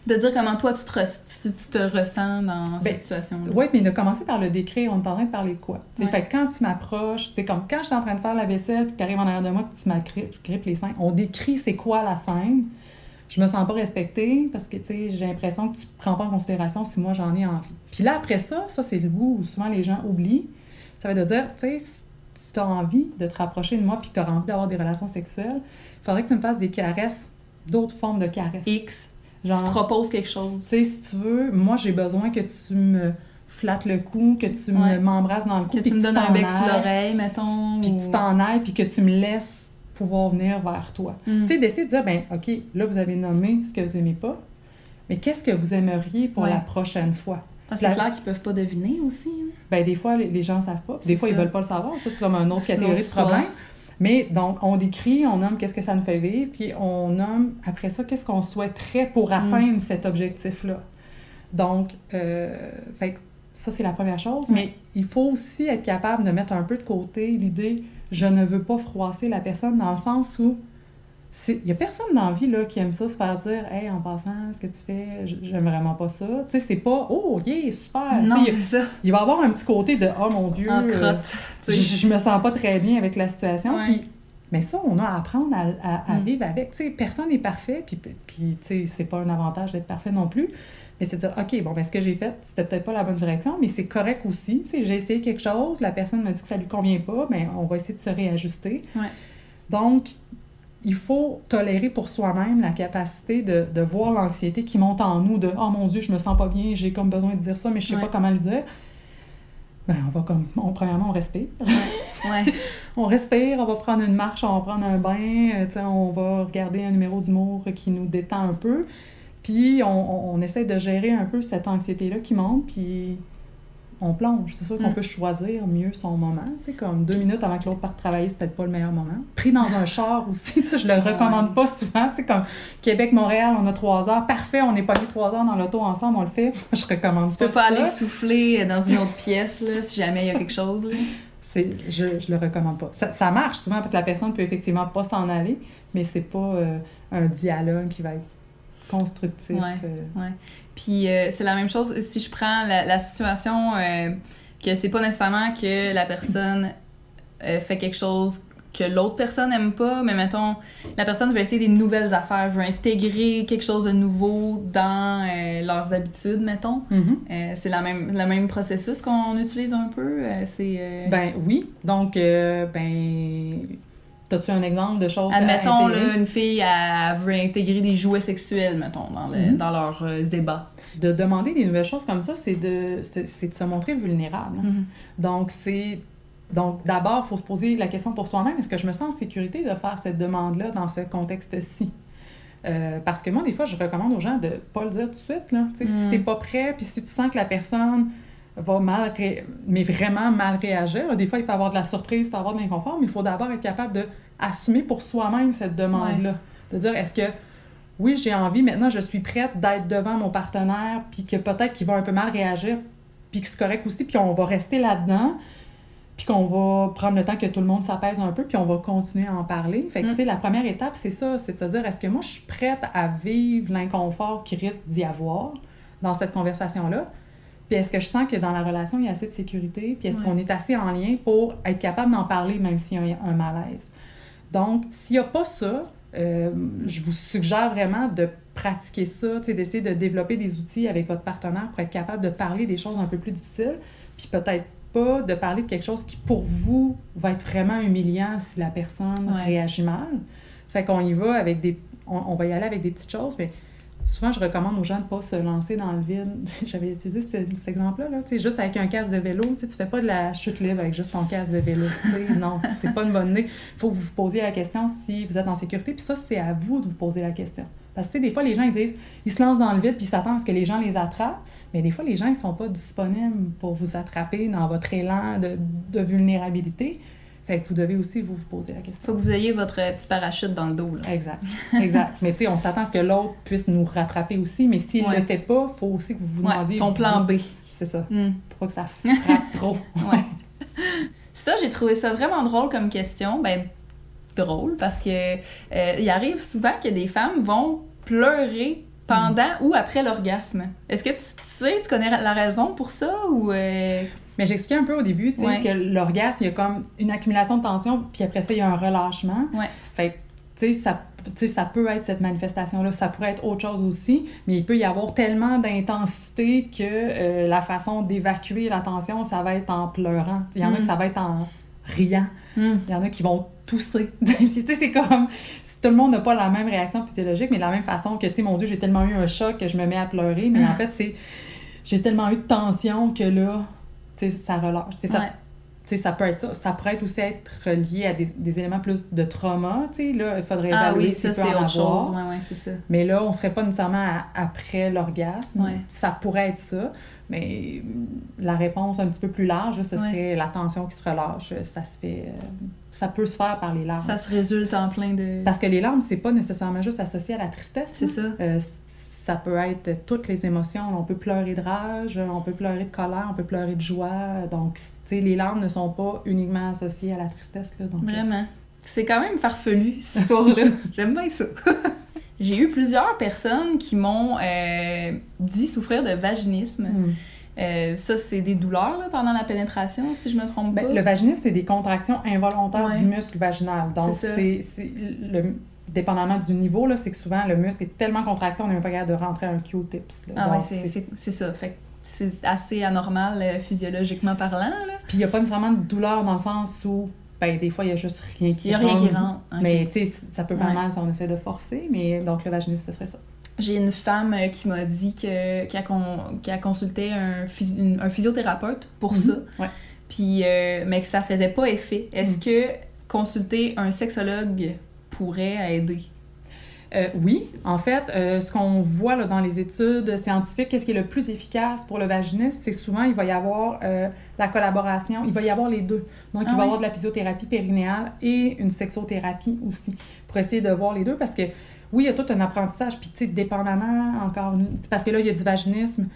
De dire comment toi, tu te ressens dans cette situation-là. Oui, mais de commencer par le décrire, on est en train de parler de quoi? Ouais. Fait que quand tu m'approches, comme quand je suis en train de faire la vaisselle, puis tu arrives en arrière de moi, puis tu m'agrippes les seins, on décrit c'est quoi la scène. Je me sens pas respectée parce que, j'ai l'impression que tu prends pas en considération si moi j'en ai envie. Puis là, après ça c'est le bout où souvent les gens oublient. Ça va de dire, si tu as envie de te rapprocher de moi puis que tu as envie d'avoir des relations sexuelles, il faudrait que tu me fasses des caresses, d'autres formes de caresses. X. Genre, tu proposes quelque chose. Tu sais, si tu veux, moi, j'ai besoin que tu me flattes le cou, que tu m'embrasses dans le cou. Que tu me donnes un bec sur l'oreille, mettons. Puis que tu t'en ailles, puis que tu me laisses pouvoir venir vers toi. Tu sais, d'essayer de dire, ben OK, là, vous avez nommé ce que vous aimez pas, mais qu'est-ce que vous aimeriez pour la prochaine fois? Parce que c'est clair qu'ils peuvent pas deviner aussi. Ben des fois, les gens savent pas. Des fois, ils veulent pas le savoir. Ça, c'est comme une autre catégorie de problème. Mais donc, on décrit, on nomme qu'est-ce que ça nous fait vivre, puis on nomme, après ça, qu'est-ce qu'on souhaiterait pour atteindre cet objectif-là. Donc, fait, ça, c'est la première chose. Mais il faut aussi être capable de mettre un peu de côté l'idée « je ne veux pas froisser la personne » dans le sens où il y a personne dans la vie là, qui aime ça, se faire dire « Hey, en passant, ce que tu fais, j'aime vraiment pas ça. » Tu sais, c'est pas « Oh, yeah, super! » Non, c'est ça. Il va y avoir un petit côté de « Oh mon Dieu, je me sens pas très bien avec la situation. Ouais. » Mais ça, on a à apprendre à vivre avec. Tu sais, personne n'est parfait, puis tu sais, c'est pas un avantage d'être parfait non plus. Mais c'est de dire « OK, bon, ben ce que j'ai fait, c'était peut-être pas la bonne direction, mais c'est correct aussi. Tu sais, j'ai essayé quelque chose, la personne m'a dit que ça lui convient pas, mais on va essayer de se réajuster. Ouais. » Donc, il faut tolérer pour soi-même la capacité de voir l'anxiété qui monte en nous, de « Oh mon Dieu, je me sens pas bien, j'ai comme besoin de dire ça, mais je sais pas comment le dire. » Ben, premièrement, on respire. Ouais. On respire, on va prendre une marche, on va prendre un bain, on va regarder un numéro d'humour qui nous détend un peu. Puis, on essaie de gérer un peu cette anxiété-là qui monte, puis on plonge. C'est sûr qu'on peut choisir mieux son moment. Tu sais, comme 2 minutes avant que l'autre parte travailler, c'est peut-être pas le meilleur moment. Pris dans un char aussi, ça, je le recommande pas souvent. Tu sais, comme Québec-Montréal, on a 3 heures. Parfait, on est pogné 3 heures dans l'auto ensemble, on le fait. Je recommande pas ça. Tu peux pas aller souffler dans une autre pièce, là, si jamais il y a quelque chose. Là. Je le recommande pas. Ça marche souvent parce que la personne peut effectivement pas s'en aller, mais c'est pas un dialogue qui va être constructif. Ouais. Puis c'est la même chose si je prends la situation que c'est pas nécessairement que la personne fait quelque chose que l'autre personne n'aime pas, mais mettons, la personne veut essayer des nouvelles affaires, veut intégrer quelque chose de nouveau dans leurs habitudes, mettons. Mm-hmm. C'est le même processus qu'on utilise un peu. Ben oui. Donc, as-tu un exemple de choses admettons, là, une fille, elle veut intégrer des jouets sexuels, mettons, dans leurs ébats. De demander des nouvelles choses comme ça, c'est de se montrer vulnérable. Mm-hmm. Donc, d'abord, il faut se poser la question pour soi-même, est-ce que je me sens en sécurité de faire cette demande-là dans ce contexte-ci? Parce que moi, des fois, je recommande aux gens de ne pas le dire tout de suite. Là. Si tu n'es pas prêt, puis si tu sens que la personne va mais vraiment mal réagir, là, des fois, il peut y avoir de la surprise, il peut y avoir de l'inconfort, mais il faut d'abord être capable d'assumer pour soi-même cette demande-là. De dire, est-ce que, oui, j'ai envie, maintenant, je suis prête d'être devant mon partenaire, puis que peut-être qu'il va un peu mal réagir, puis que c'est correct aussi, puis on va rester là-dedans, puis qu'on va prendre le temps que tout le monde s'apaise un peu, puis on va continuer à en parler. Fait que, tu sais, la première étape, c'est ça, c'est de se dire, est-ce que moi, je suis prête à vivre l'inconfort qui risque d'y avoir dans cette conversation-là? Puis est-ce que je sens que dans la relation, il y a assez de sécurité? Puis est-ce qu'on est assez en lien pour être capable d'en parler, même s'il y a un malaise? Donc, s'il n'y a pas ça, je vous suggère vraiment de pratiquer ça, d'essayer de développer des outils avec votre partenaire pour être capable de parler des choses un peu plus difficiles, puis peut-être pas de parler de quelque chose qui, pour vous, va être vraiment humiliant si la personne réagit mal. Fait qu'on y va avec on va y aller avec des petites choses, mais souvent, je recommande aux gens de ne pas se lancer dans le vide. J'avais utilisé cet exemple-là, tu sais, juste avec un casque de vélo. Tu fais pas de la chute libre avec juste ton casque de vélo. Non, c'est pas une bonne idée. Il faut que vous vous posiez la question si vous êtes en sécurité. Puis ça, c'est à vous de vous poser la question. Parce que des fois, les gens, ils se lancent dans le vide puis ils s'attendent à ce que les gens les attrapent. Mais des fois, les gens, ils sont pas disponibles pour vous attraper dans votre élan de vulnérabilité. Fait que vous devez aussi vous poser la question. Faut que vous ayez votre petit parachute dans le dos, là. Exact. Mais tu sais, on s'attend à ce que l'autre puisse nous rattraper aussi, mais s'il ne le fait pas, il faut aussi que vous vous demandiez... ton plan B. C'est ça. Pour pas que ça frappe trop. Ça, j'ai trouvé ça vraiment drôle comme question. Ben, drôle, parce que il arrive souvent que des femmes vont pleurer pendant ou après l'orgasme. Est-ce que tu connais la raison pour ça, ou... Mais j'expliquais un peu au début, tu sais, que l'orgasme, il y a comme une accumulation de tension, puis après ça, il y a un relâchement. Fait que, tu sais, ça peut être cette manifestation-là. Ça pourrait être autre chose aussi, mais il peut y avoir tellement d'intensité que la façon d'évacuer la tension, ça va être en pleurant. Il y en a que ça va être en riant. Il y en a qui vont tousser. Tu sais, c'est comme... Tout le monde n'a pas la même réaction physiologique, mais de la même façon que, tu sais, mon Dieu, j'ai tellement eu un choc que je me mets à pleurer, mais en fait, c'est... J'ai tellement eu de tension que là... ça relâche. Ça peut être ça. Ça pourrait aussi être relié à des éléments plus de trauma. Là, il faudrait évaluer ça, c'est autre chose. C'est ça. Mais là, on ne serait pas nécessairement après l'orgasme. Ça pourrait être ça. Mais la réponse un petit peu plus large, ce serait la tension qui se relâche. Ça se fait... ça peut se faire par les larmes. Ça se résulte en plein de... Parce que les larmes, c'est pas nécessairement juste associé à la tristesse. C'est ça. Ça peut être toutes les émotions. On peut pleurer de rage, on peut pleurer de colère, on peut pleurer de joie. Donc, tu sais, les larmes ne sont pas uniquement associées à la tristesse. Là, donc, vraiment. C'est quand même farfelu, cette histoire-là. J'aime bien ça. J'ai eu plusieurs personnes qui m'ont dit souffrir de vaginisme. Ça, c'est des douleurs là, pendant la pénétration, si je me trompe pas. Le vaginisme, c'est des contractions involontaires du muscle vaginal. Donc, c'est dépendamment du niveau, là, c'est que souvent, le muscle est tellement contracté, on n'est même pas capable de rentrer un Q-tips. C'est ça. Fait que c'est assez anormal physiologiquement parlant. Là. Puis il n'y a pas nécessairement de douleur dans le sens où, des fois, il n'y a juste rien qui rentre. Il n'y a rien qui rentre. Okay. Mais, tu sais, ça peut faire mal si on essaie de forcer, mais donc le vaginisme, ce serait ça. J'ai une femme qui m'a dit qu'elle consultait un physiothérapeute pour ça. Puis, mais que ça faisait pas effet. Est-ce que consulter un sexologue pourrait aider? Oui, en fait, ce qu'on voit là, dans les études scientifiques, qu'est-ce qui est le plus efficace pour le vaginisme, c'est souvent, il va y avoir la collaboration, il va y avoir les deux. Donc, il va y avoir de la physiothérapie périnéale et une sexothérapie aussi, pour essayer de voir les deux, parce que oui, il y a tout un apprentissage, puis tu sais, dépendamment encore... Parce que là, il y a du vaginisme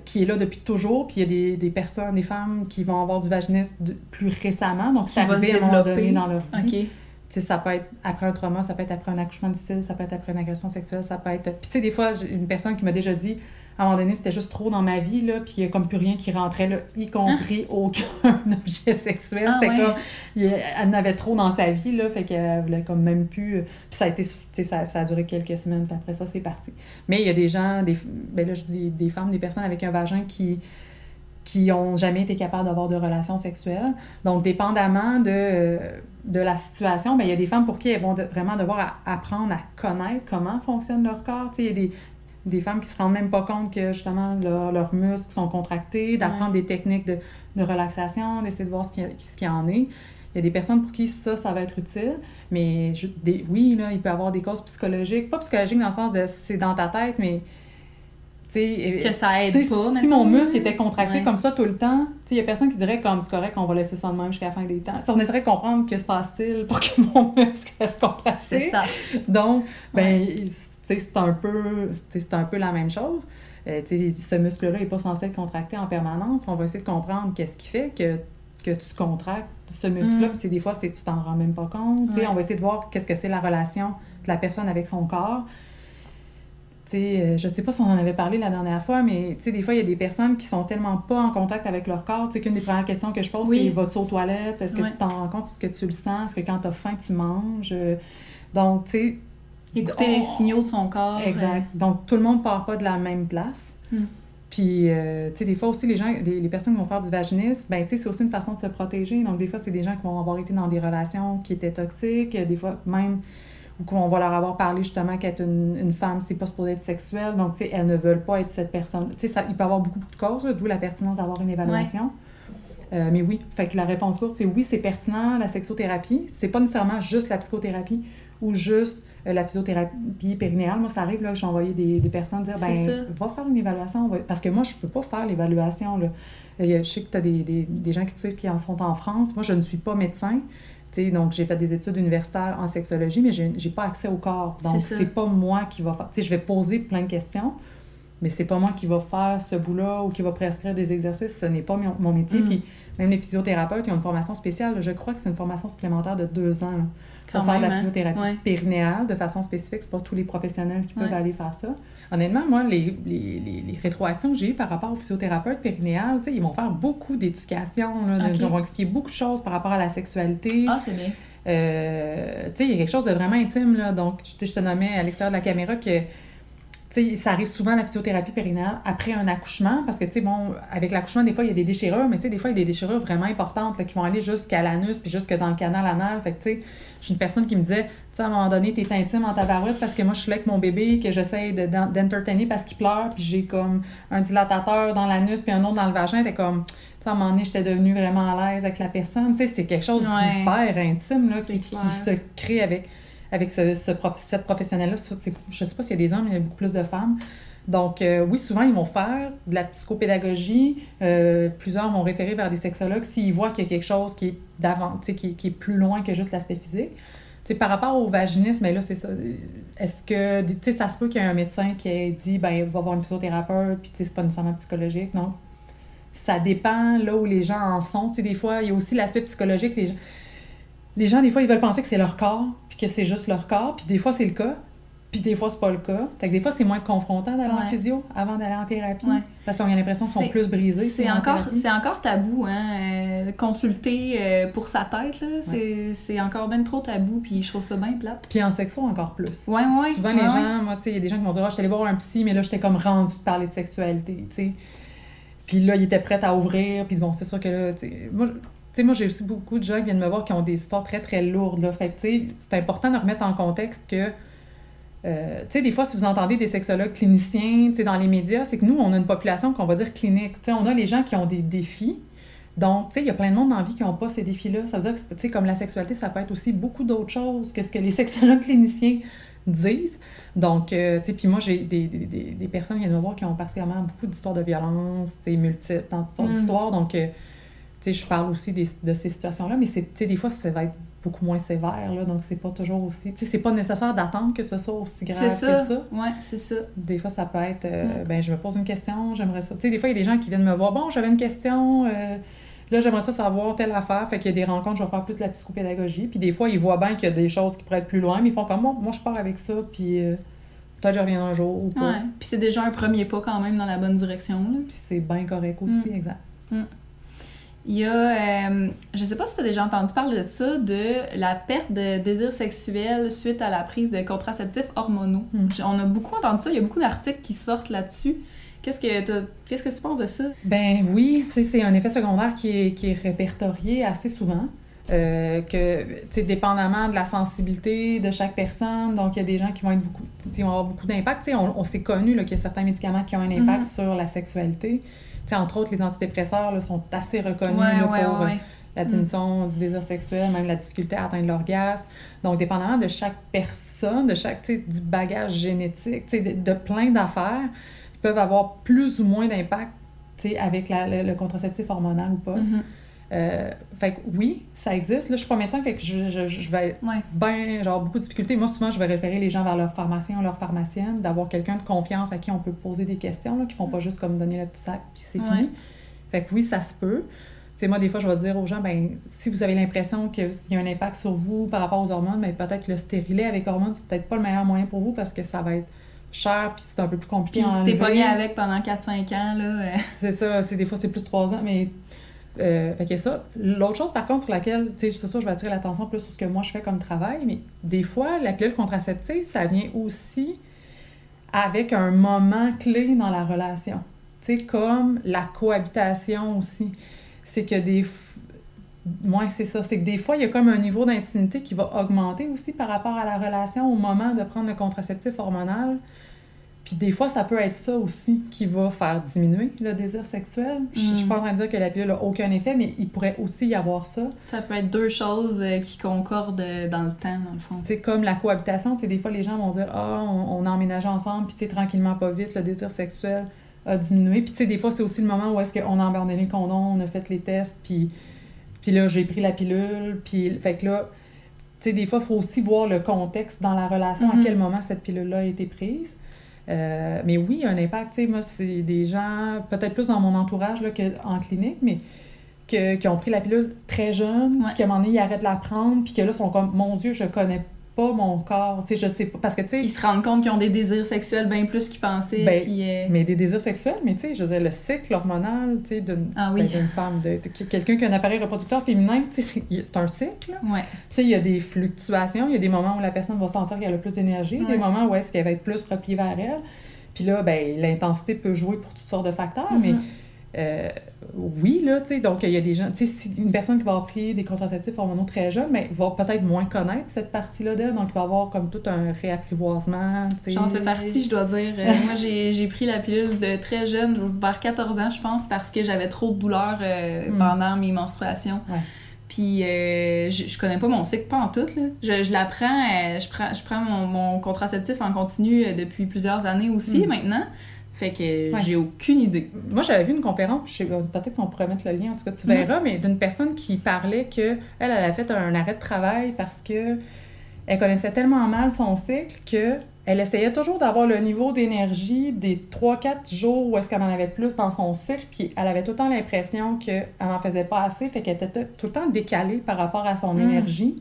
qui est là depuis toujours, puis il y a des personnes, des femmes qui vont avoir du vaginisme plus récemment, donc c'est arrivé à un moment donné dans leur vie. Ça peut être après un trauma, ça peut être après un accouchement difficile, ça peut être après une agression sexuelle, ça peut être... Puis tu sais, des fois, j'ai une personne qui m'a déjà dit, à un moment donné, c'était juste trop dans ma vie, là, puis il n'y a comme plus rien qui rentrait, là, y compris aucun objet sexuel. C'était comme... Elle en avait trop dans sa vie, là, fait qu'elle voulait comme même plus... Puis ça a été... Tu sais, ça a duré quelques semaines, puis après ça, c'est parti. Mais il y a des gens, là, je dis des femmes, des personnes avec un vagin qui n'ont jamais été capables d'avoir de relations sexuelles. Donc, dépendamment de la situation, il y a des femmes pour qui elles vont vraiment devoir apprendre à connaître comment fonctionne leur corps. Tu sais, il y a des femmes qui se rendent même pas compte que, justement, leurs muscles sont contractés, d'apprendre des techniques de relaxation, d'essayer de voir ce qu'il y en est. Il y a des personnes pour qui ça va être utile, mais oui, là, il peut y avoir des causes psychologiques. Pas psychologiques dans le sens de c'est dans ta tête, mais... que ça aide pas. Si mon muscle était contracté comme ça tout le temps, il y a personne qui dirait comme c'est correct, on va laisser ça de même jusqu'à la fin des temps. On essaierait de comprendre que se passe-t-il pour que mon muscle reste contracté. C'est ça. Donc, c'est un peu la même chose. Ce muscle-là n'est pas censé être contracté en permanence. On va essayer de comprendre qu'est-ce qui fait que tu contractes ce muscle-là. Puis des fois, tu t'en rends même pas compte. On va essayer de voir qu'est-ce que c'est la relation de la personne avec son corps. Je sais pas si on en avait parlé la dernière fois, mais des fois, il y a des personnes qui sont tellement pas en contact avec leur corps. Qu'une des premières questions que je pose, c'est « Vas-tu aux toilettes? Est-ce que tu t'en rends compte? Est-ce que tu le sens? Est-ce que quand tu as faim, tu manges? » Donc, tu sais... Écouter les signaux de son corps. Exact. Donc, tout le monde part pas de la même place. Puis, tu sais, des fois aussi, les personnes qui vont faire du vaginisme, ben, tu sais, c'est aussi une façon de se protéger. Donc, des fois, c'est des gens qui vont avoir été dans des relations qui étaient toxiques, des fois, même, ou qu'on va leur avoir parlé justement qu'être une femme, c'est pas supposé être sexuel. Donc, tu sais, elles ne veulent pas être cette personne. Tu sais, il peut y avoir beaucoup de causes, d'où la pertinence d'avoir une évaluation. Mais oui, fait que la réponse courte, c'est oui, c'est pertinent, la sexothérapie. C'est pas nécessairement juste la psychothérapie ou juste la physiothérapie périnéale. Moi, ça arrive, là, j'ai envoyé des personnes dire, ben, va faire une évaluation. Parce que moi, je peux pas faire l'évaluation, là. Je sais que tu as des gens qui en sont en France. Moi, je ne suis pas médecin. T'sais, donc, j'ai fait des études universitaires en sexologie, mais j'ai pas accès au corps. Donc, c'est pas moi qui va faire... Je vais poser plein de questions, mais c'est pas moi qui va faire ce bout-là ou qui va prescrire des exercices. Ce n'est pas mon métier. Puis, même les physiothérapeutes, ils ont une formation spéciale. Je crois que c'est une formation supplémentaire de 2 ans, là, pour faire de la physiothérapie périnéale de façon spécifique. C'est pas tous les professionnels qui peuvent aller faire ça. Honnêtement, moi, les rétroactions que j'ai eues par rapport aux physiothérapeutes périnéales, ils vont faire beaucoup d'éducation. Ils vont expliquer beaucoup de choses par rapport à la sexualité. Ah, c'est bien. Il y a quelque chose de vraiment intime. Là. Donc, je te nommais à l'extérieur de la caméra que ça arrive souvent, la physiothérapie périnale, après un accouchement, parce que, bon, avec l'accouchement, des fois, il y a des déchirures, mais des fois, il y a des déchirures vraiment importantes là, qui vont aller jusqu'à l'anus puis jusque dans le canal anal. Fait que, j'ai une personne qui me disait, à un moment donné, t'es intime en tabarouette parce que moi, je suis là avec mon bébé, que j'essaie d'entertainer parce qu'il pleure, puis j'ai comme un dilatateur dans l'anus puis un autre dans le vagin. T'es comme, à un moment donné, j'étais devenue vraiment à l'aise avec la personne. C'est quelque chose d'hyper intime là, qui se crée avec cette professionnelle-là. Je sais pas s'il y a des hommes, mais il y a beaucoup plus de femmes. Donc, oui, souvent, ils vont faire de la psychopédagogie. Plusieurs vont référer vers des sexologues s'ils voient qu'il y a quelque chose qui est plus loin que juste l'aspect physique. Par rapport au vaginisme, mais là, c'est ça. Est-ce que, ça se peut qu'il y ait un médecin qui ait dit, ben, va voir une physiothérapeute, puis c'est pas nécessairement psychologique, non? Ça dépend là où les gens en sont. Des fois, il y a aussi l'aspect psychologique. Les gens, des fois, ils veulent penser que c'est leur corps, puis que c'est juste leur corps, puis des fois, c'est le cas, puis des fois, c'est pas le cas. Fait que des fois, c'est moins confrontant d'aller en physio avant d'aller en thérapie, parce qu'on a l'impression qu'ils sont plus brisés. C'est encore tabou, hein, consulter pour sa tête, là, c'est encore bien trop tabou, puis je trouve ça bien plate. Puis en sexo, encore plus. Souvent, les gens, moi, tu sais, il y a des gens qui vont dire « Ah, je suis allée voir un psy, mais là, j'étais comme rendue de parler de sexualité, tu sais. » Puis là, ils étaient prêts à ouvrir, puis bon, c'est sûr que là, tu sais, moi, j'ai aussi beaucoup de gens qui viennent me voir qui ont des histoires très, très lourdes, là. Fait que, tu sais, c'est important de remettre en contexte que, tu sais, des fois, si vous entendez des sexologues cliniciens, tu sais, dans les médias, c'est que nous, on a une population qu'on va dire clinique. Tu sais, on a les gens qui ont des défis. Donc, tu sais, il y a plein de monde dans la vie qui n'ont pas ces défis-là. Ça veut dire que, tu sais, comme la sexualité, ça peut être aussi beaucoup d'autres choses que ce que les sexologues cliniciens disent. Donc, tu sais, puis moi, j'ai des personnes qui viennent me voir qui ont particulièrement beaucoup d'histoires de violence, tu sais, multiples, dans toutes sortes d'histoires. Donc, tu sais, je parle aussi de ces situations-là, mais tu sais, des fois, ça va être beaucoup moins sévère, là, donc c'est pas toujours aussi... Tu sais, c'est pas nécessaire d'attendre que ce soit aussi grave que ça. Ouais, c'est ça. Des fois, ça peut être, ben, je me pose une question, j'aimerais ça... Tu sais, des fois, il y a des gens qui viennent me voir, bon, j'avais une question, là, j'aimerais ça savoir telle affaire, fait qu'il y a des rencontres, je vais faire plus de la psychopédagogie, puis des fois, ils voient bien qu'il y a des choses qui pourraient être plus loin, mais ils font comme, moi je pars avec ça, puis peut-être je reviens un jour, ou pas. Ouais, puis c'est déjà un premier pas quand même dans la bonne direction, là. Puis c'est bien correct aussi, exact. Il y a, je sais pas si tu as déjà entendu parler de ça, de la perte de désir sexuel suite à la prise de contraceptifs hormonaux. On a beaucoup entendu ça, il y a beaucoup d'articles qui sortent là-dessus. Qu'est-ce que tu penses de ça? Ben oui, c'est un effet secondaire qui est répertorié assez souvent. Que, tu sais, dépendamment de la sensibilité de chaque personne, donc il y a des gens qui vont avoir beaucoup d'impact. Tu sais, on s'est connu là, qu'il y a certains médicaments qui ont un impact sur la sexualité. T'sais, entre autres, les antidépresseurs là, sont assez reconnus pour la diminution du désir sexuel, même la difficulté à atteindre l'orgasme. Donc, dépendamment de chaque personne, du bagage génétique, de plein d'affaires, ils peuvent avoir plus ou moins d'impact avec le contraceptif hormonal ou pas. Fait que oui, ça existe. Là, je suis pas médecin, fait que je vais beaucoup de difficultés. Moi, souvent, je vais référer les gens vers leur pharmacien ou leur pharmacienne, d'avoir quelqu'un de confiance à qui on peut poser des questions, là, qui font pas juste comme donner le petit sac, puis c'est fini. Fait que oui, ça se peut. T'sais, moi, des fois, je vais dire aux gens, ben si vous avez l'impression qu'il y a un impact sur vous par rapport aux hormones, ben peut-être que le stérilet avec hormones, c'est peut-être pas le meilleur moyen pour vous parce que ça va être cher, puis c'est un peu plus compliqué à enlever. Si t'es pogné avec pendant 4-5 ans, là... C'est ça, des fois, c'est plus 3 ans, mais... fait que ça. L'autre chose, par contre, sur laquelle, c'est ça, je vais attirer l'attention plus sur ce que moi je fais comme travail, mais des fois, la pilule contraceptive, ça vient aussi avec un moment clé dans la relation. Tu sais, comme la cohabitation aussi. C'est que moi, c'est ça. C'est que des fois, il y a comme un niveau d'intimité qui va augmenter aussi par rapport à la relation au moment de prendre le contraceptif hormonal. Puis des fois, ça peut être ça aussi qui va faire diminuer le désir sexuel. Je suis pas en train de dire que la pilule n'a aucun effet, mais il pourrait aussi y avoir ça. Ça peut être deux choses qui concordent dans le temps, dans le fond. Tu sais, comme la cohabitation, tu sais, des fois, les gens vont dire « Ah, on a emménagé ensemble, puis tu sais, tranquillement, pas vite, le désir sexuel a diminué. » Puis tu sais, des fois, c'est aussi le moment où est-ce qu'on a abandonné le condom, on a fait les tests, puis là, j'ai pris la pilule, puis fait que là, tu sais, des fois, il faut aussi voir le contexte dans la relation, à quel moment cette pilule-là a été prise. Mais oui, il y a un impact. Tu sais, moi, c'est des gens, peut-être plus dans mon entourage là, qu'en clinique, mais qui ont pris la pilule très jeune, puis qu'à un moment donné, ils arrêtent de la prendre, puis que là, ils sont comme, mon Dieu, je connais pas mon corps. Tu sais, je sais pas. Parce que, tu sais. Ils se rendent compte qu'ils ont des désirs sexuels bien plus qu'ils pensaient. Mais des désirs sexuels, mais tu sais, je veux dire, le cycle hormonal, tu sais, d'une femme, quelqu'un qui a un appareil reproducteur féminin, tu sais, c'est un cycle. Ouais. Tu sais, il y a des fluctuations, il y a des moments où la personne va sentir qu'elle a plus d'énergie, des moments où est-ce qu'elle va être plus repliée vers elle. Puis là, ben l'intensité peut jouer pour toutes sortes de facteurs, mais oui, là, tu sais, donc il y a des gens, tu sais, si une personne qui va avoir pris des contraceptifs hormonaux très jeune, mais va peut-être moins connaître cette partie-là d'elle, donc il va avoir comme tout un réapprivoisement, tu sais. J'en fais partie, je dois dire. Moi, j'ai pris la pilule de très jeune, vers 14 ans, je pense, parce que j'avais trop de douleurs pendant mes menstruations. Ouais. Puis je connais pas mon cycle, pas en tout, là. Je l'apprends, je prends mon contraceptif en continu depuis plusieurs années aussi, maintenant. Fait que j'ai aucune idée. Moi, j'avais vu une conférence, peut-être qu'on pourrait mettre le lien, en tout cas, tu verras, mais d'une personne qui parlait qu'elle a fait un arrêt de travail parce que elle connaissait tellement mal son cycle qu'elle essayait toujours d'avoir le niveau d'énergie des 3-4 jours où est-ce qu'elle en avait plus dans son cycle, puis elle avait tout le temps l'impression qu'elle n'en faisait pas assez, fait qu'elle était tout le temps décalée par rapport à son énergie.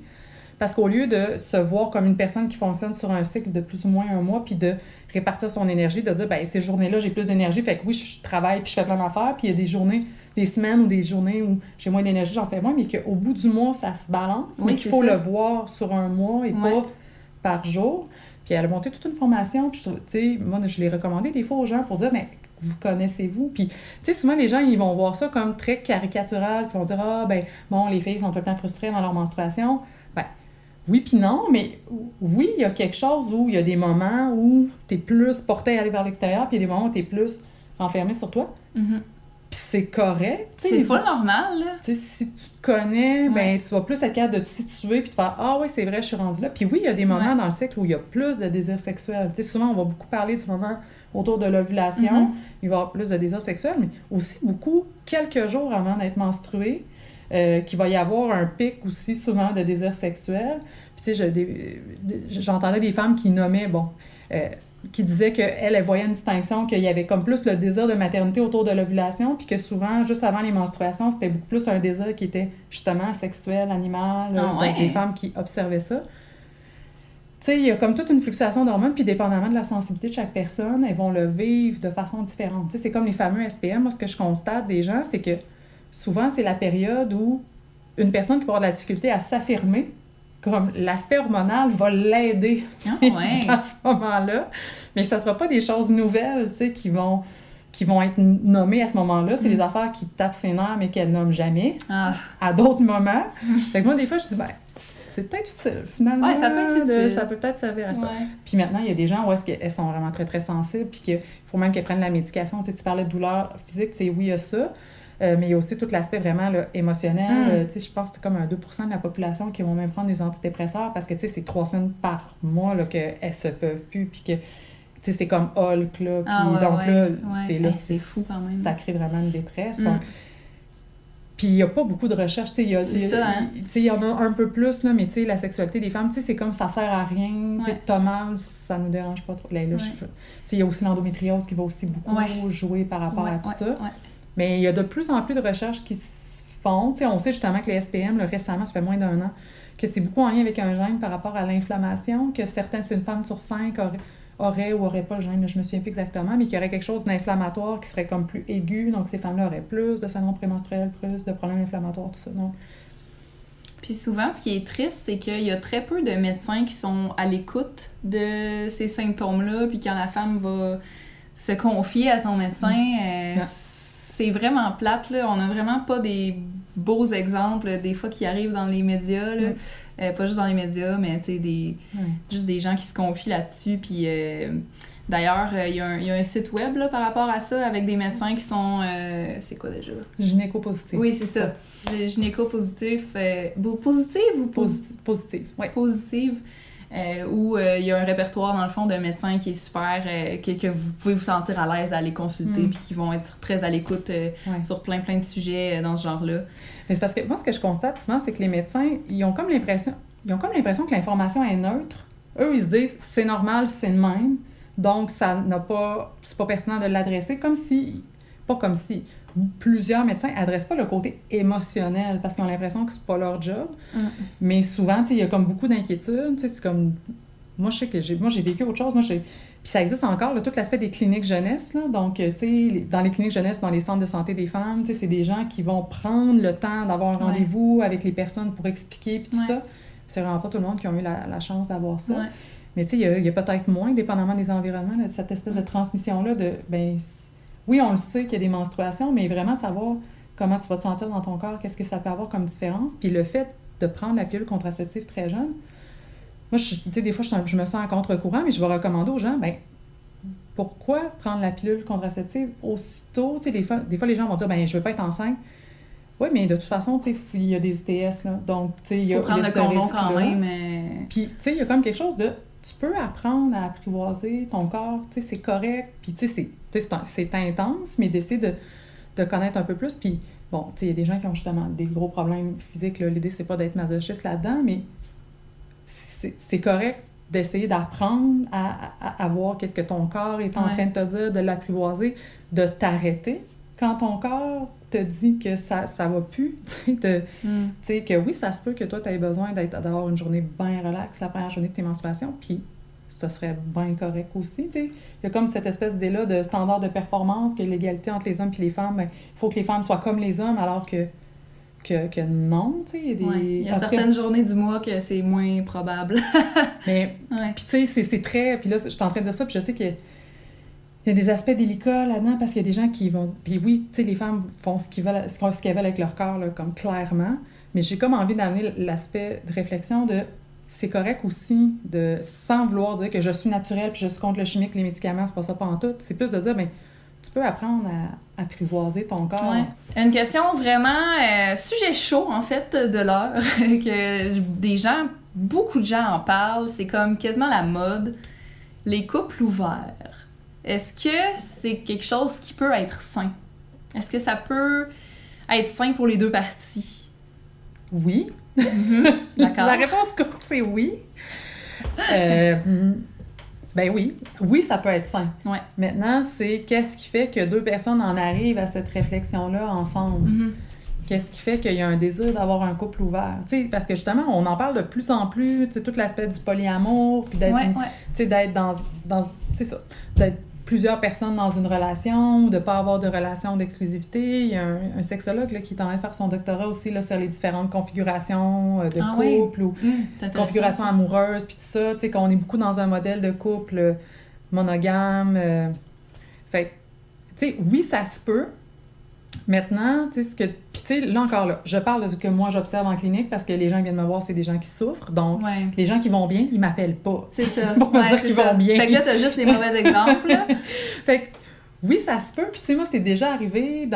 Parce qu'au lieu de se voir comme une personne qui fonctionne sur un cycle de plus ou moins un mois, puis de répartir son énergie, de dire, ben ces journées-là, j'ai plus d'énergie, fait que oui, je travaille puis je fais plein d'affaires, puis il y a des journées, des semaines ou des journées où j'ai moins d'énergie, j'en fais moins, mais qu'au bout du mois, ça se balance, mais qu'il faut le voir sur un mois et pas par jour. Puis elle a monté toute une formation, puis je trouve, tu sais, moi, je l'ai recommandé des fois aux gens pour dire, mais vous connaissez-vous? Puis, tu sais, souvent, les gens, ils vont voir ça comme très caricatural, puis vont dire, ah, ben, bon, les filles sont tout le temps frustrées dans leur menstruation. Ben, oui puis non, mais oui, il y a quelque chose où il y a des moments où t'es plus porté à aller vers l'extérieur, puis il y a des moments où t'es plus renfermé sur toi. Puis c'est correct. C'est full normal, là. Tu sais, si tu te connais, ben tu vas plus être capable de te situer puis de faire « Ah oui, c'est vrai, je suis rendue là. » Puis oui, il y a des moments dans le cycle où il y a plus de désir sexuel. Tu sais, souvent, on va beaucoup parler du moment autour de l'ovulation. Il va y avoir plus de désir sexuel, mais aussi beaucoup, quelques jours avant d'être menstrué, qu'il va y avoir un pic aussi souvent de désir sexuel. Puis tu sais, j'entendais des femmes qui nommaient, qui disaient qu'elle voyait une distinction, qu'il y avait comme plus le désir de maternité autour de l'ovulation, puis que souvent, juste avant les menstruations, c'était beaucoup plus un désir qui était justement sexuel, animal, donc des femmes qui observaient ça. Tu sais, il y a comme toute une fluctuation d'hormones, puis dépendamment de la sensibilité de chaque personne, elles vont le vivre de façon différente. Tu sais, c'est comme les fameux SPM. Moi, ce que je constate des gens, c'est que souvent, c'est la période où une personne qui va avoir de la difficulté à s'affirmer, comme l'aspect hormonal va l'aider à ce moment-là. Mais ça ne sera pas des choses nouvelles, tu sais, qui vont être nommées à ce moment-là. C'est des affaires qui tapent ses nerfs, mais qu'elle nomme jamais à d'autres moments. Fait que moi, des fois, je dis, ben, c'est peut-être utile, finalement. Ouais, ça peut être utile. Ça peut peut-être servir à ça. Ouais. Puis maintenant, il y a des gens où est-ce qu'elles sont vraiment très, très sensibles, puis qu'il faut même qu'elles prennent la médication. Tu sais, tu parlais de douleur physique, c'est oui, il y a ça. Mais il y a aussi tout l'aspect vraiment là, émotionnel. Tu sais, je pense que c'est comme 2% de la population qui vont même prendre des antidépresseurs parce que, tu sais, c'est 3 semaines par mois là, qu'elles se peuvent plus, puis que, tu sais, c'est comme Hulk, là. Puis donc là, tu sais, là, c'est fou quand même. Ça crée vraiment une détresse. Donc, puis il n'y a pas beaucoup de recherches, tu sais, il y en a un peu plus, là, mais tu sais, la sexualité des femmes, tu sais, c'est comme ça sert à rien, tu sais, t'as mal, ça nous dérange pas trop. Là, tu sais, il y a aussi l'endométriose qui va aussi beaucoup jouer par rapport à tout ça. Mais il y a de plus en plus de recherches qui se font. T'sais, on sait justement que les SPM, là, récemment, ça fait moins d'1 an, que c'est beaucoup en lien avec un gène par rapport à l'inflammation, que c'est une femme sur 5 aurait ou aurait pas le gène, je me souviens plus exactement, mais qu'il y aurait quelque chose d'inflammatoire qui serait comme plus aigu, donc ces femmes-là auraient plus de syndrome prémenstruel, plus de problèmes inflammatoires, tout ça. Donc. Puis souvent, ce qui est triste, c'est qu'il y a très peu de médecins qui sont à l'écoute de ces symptômes-là, puis quand la femme va se confier à son médecin. C'est vraiment plate, là. On a vraiment pas des beaux exemples, des fois, qui arrivent dans les médias, là. Pas juste dans les médias, mais tu sais, juste des gens qui se confient là-dessus. Puis d'ailleurs, il y a un site web là, par rapport à ça, avec des médecins qui sont... c'est quoi déjà? Gynéco-positif. Oui, c'est ça. Gynéco-positif. Positive ou positive? Oui. Positive. Où il y a un répertoire, dans le fond, de médecins qui est super, que vous pouvez vous sentir à l'aise à aller consulter, puis qui vont être très à l'écoute sur plein de sujets dans ce genre-là. Mais c'est parce que moi, ce que je constate souvent, c'est que les médecins, ils ont comme l'impression que l'information est neutre. Eux, ils se disent, c'est normal, c'est le même, donc c'est pas pertinent de l'adresser, plusieurs médecins n'adressent pas le côté émotionnel parce qu'ils ont l'impression que c'est pas leur job. Mais souvent, il y a comme beaucoup d'inquiétudes. C'est comme... Moi, je sais que j'ai vécu autre chose. Puis ça existe encore, là, tout l'aspect des cliniques jeunesse. Là. Donc, dans les cliniques jeunesse, dans les centres de santé des femmes, c'est des gens qui vont prendre le temps d'avoir un rendez-vous avec les personnes pour expliquer puis tout ça. C'est vraiment pas tout le monde qui a eu la chance d'avoir ça. Mais il y a peut-être moins, dépendamment des environnements, là, cette espèce de transmission-là de... Oui, on le sait qu'il y a des menstruations, mais vraiment de savoir comment tu vas te sentir dans ton corps, qu'est-ce que ça peut avoir comme différence. Puis le fait de prendre la pilule contraceptive très jeune, moi, des fois, je me sens à contre-courant, mais je vais recommander aux gens, pourquoi prendre la pilule contraceptive aussitôt? Des fois, les gens vont dire, je veux pas être enceinte. Oui, mais de toute façon, il y a des ITS, là. Donc, il y a... Faut prendre le condom quand même. Puis, il y a comme quelque chose de... Tu peux apprendre à apprivoiser ton corps, c'est correct. Puis, c'est intense, mais d'essayer de connaître un peu plus. Puis, bon, il y a des gens qui ont justement des gros problèmes physiques. Là. L'idée, c'est pas d'être masochiste là-dedans, mais c'est correct d'essayer d'apprendre à voir qu'est-ce que ton corps est en train de te dire, de l'apprivoiser, de t'arrêter quand ton corps te dit que ça va plus. Que oui, ça se peut que toi, tu aies besoin d'avoir une journée bien relax la première journée de tes menstruations, puis ce serait bien correct aussi. Il y a comme cette espèce d'idée-là de standard de performance, que l'égalité entre les hommes et les femmes, il faut que les femmes soient comme les hommes, alors que non, il y a certaines journées du mois que c'est moins probable. Mais, puis c'est très... Puis là, je suis en train de dire ça, puis je sais qu'il y a des aspects délicats là-dedans, parce qu'il y a des gens qui vont... Puis oui, les femmes font ce qu'elles veulent avec leur corps, là, comme clairement, mais j'ai comme envie d'amener l'aspect de réflexion de... C'est correct aussi, sans vouloir dire que je suis naturelle puis je suis contre le chimique, les médicaments, c'est pas ça pantoute. C'est plus de dire, tu peux apprendre à apprivoiser ton corps. Ouais. Une question vraiment sujet chaud, en fait, de l'heure, que beaucoup de gens en parlent, c'est comme quasiment la mode, les couples ouverts. Est-ce que c'est quelque chose qui peut être sain? Est-ce que ça peut être sain pour les deux parties? Oui. D'accord. La réponse courte, c'est oui. Oui. Oui, ça peut être sain. Ouais. Maintenant, c'est qu'est-ce qui fait que deux personnes en arrivent à cette réflexion-là ensemble? Qu'est-ce qui fait qu'il y a un désir d'avoir un couple ouvert? Parce que justement, on en parle de plus en plus, tout l'aspect du polyamour, puis d'être dans c'est ça, d'être plusieurs personnes dans une relation, de ne pas avoir de relation d'exclusivité. Il y a un sexologue là, qui est en train de faire son doctorat aussi là, sur les différentes configurations de couple ou configurations amoureuses, puis tout ça. Qu'on est beaucoup dans un modèle de couple monogame. Fait oui, ça se peut. Maintenant, là encore, je parle de ce que moi j'observe en clinique parce que les gens qui viennent me voir, c'est des gens qui souffrent. Donc, les gens qui vont bien, ils m'appellent pas. C'est ça. Pour me dire qu'ils vont bien. Fait que là, t'as juste les mauvais exemples. Fait que, oui, ça se peut. Puis, moi, c'est déjà arrivé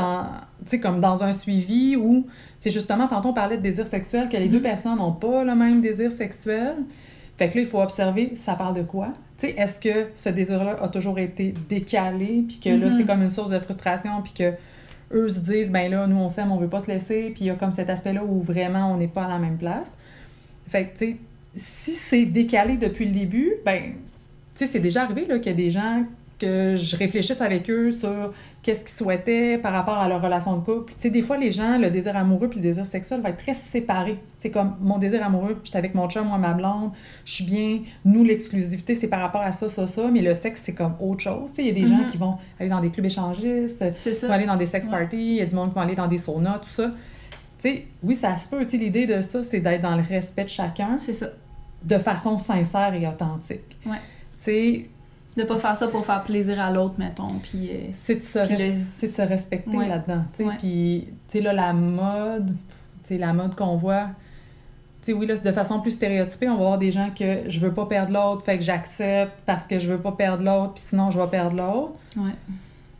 comme dans un suivi où, justement, tantôt on parlait de désir sexuel, que les deux personnes n'ont pas le même désir sexuel. Fait que là, il faut observer, ça parle de quoi? Est-ce que ce désir-là a toujours été décalé, puis que là, c'est comme une source de frustration, puis que eux se disent, là, nous, on s'aime, on veut pas se laisser, puis il y a comme cet aspect-là où vraiment on n'est pas à la même place. Fait que, si c'est décalé depuis le début, c'est déjà arrivé, là, qu'il y a des gens que je réfléchisse avec eux sur qu'est-ce qu'ils souhaitaient par rapport à leur relation de couple. Des fois, les gens, le désir amoureux puis le désir sexuel va être très séparé. C'est comme, mon désir amoureux, j'étais avec mon chum, moi, ma blonde, je suis bien. Nous, l'exclusivité, c'est par rapport à ça, mais le sexe, c'est comme autre chose. Il y a des gens qui vont aller dans des clubs échangistes, qui vont aller dans des sex parties, il y a du monde qui vont aller dans des saunas, tout ça. Oui, ça se peut. L'idée de ça, c'est d'être dans le respect de chacun. C'est ça. De façon sincère et authentique. Ouais. De pas faire ça pour faire plaisir à l'autre, mettons, puis... c'est de se respecter là-dedans, tu sais. Puis, tu sais, là, la mode qu'on voit... Tu sais, oui, là, de façon plus stéréotypée, on va avoir des gens que je veux pas perdre l'autre, fait que j'accepte parce que je veux pas perdre l'autre, puis sinon je vais perdre l'autre. Ouais.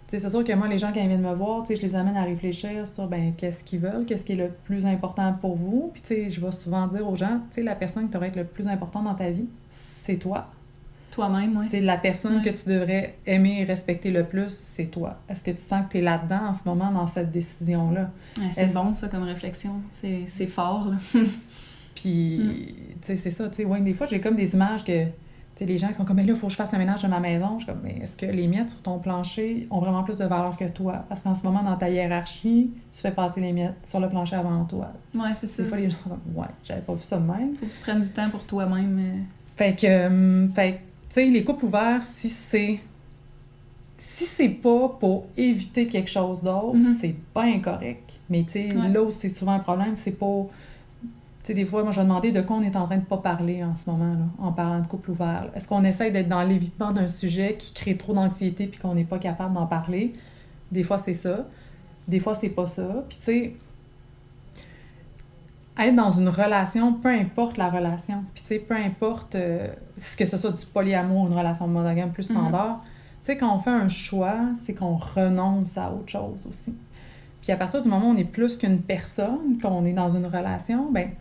Tu sais, c'est sûr que moi, les gens, quand ils viennent me voir, tu sais, je les amène à réfléchir sur, ben, qu'est-ce qu'ils veulent, qu'est-ce qui est le plus important pour vous. Puis, tu sais, je vais souvent dire aux gens, tu sais, la personne qui devrait être le plus important dans ta vie, c'est toi. Toi-même, oui. Tu sais, la personne que tu devrais aimer et respecter le plus, c'est toi. Est-ce que tu sens que tu es là-dedans en ce moment, dans cette décision-là? Ouais, c'est bon, ça, comme réflexion. C'est fort, là. Puis, tu sais, c'est ça, tu sais, ouais, des fois, j'ai comme des images que, tu sais, les gens qui sont comme, mais là, il faut que je fasse le ménage de ma maison. Je suis comme, mais est-ce que les miettes sur ton plancher ont vraiment plus de valeur que toi? Parce qu'en ce moment, dans ta hiérarchie, tu fais passer les miettes sur le plancher avant toi. Ouais, c'est ça. Des fois, les gens sont comme, ouais, j'avais pas vu ça de même. Faut que tu prennes du temps pour toi-même. Fait que, tu sais, les couples ouverts, si c'est pas pour éviter quelque chose d'autre, c'est pas incorrect. Mais, tu sais, là où c'est souvent un problème, c'est pas... Tu sais, des fois, moi, je vais demander de quoi on est en train de pas parler en ce moment, là, en parlant de couple ouvert. Là. Est-ce qu'on essaie d'être dans l'évitement d'un sujet qui crée trop d'anxiété puis qu'on n'est pas capable d'en parler? Des fois, c'est ça. Des fois, c'est pas ça. Puis, tu sais, être dans une relation, peu importe la relation, puis, tu sais, peu importe que ce soit du polyamour ou une relation monogame plus standard, tu sais, quand on fait un choix, c'est qu'on renonce à autre chose aussi. Puis, à partir du moment où on est plus qu'une personne, qu'on est dans une relation, ben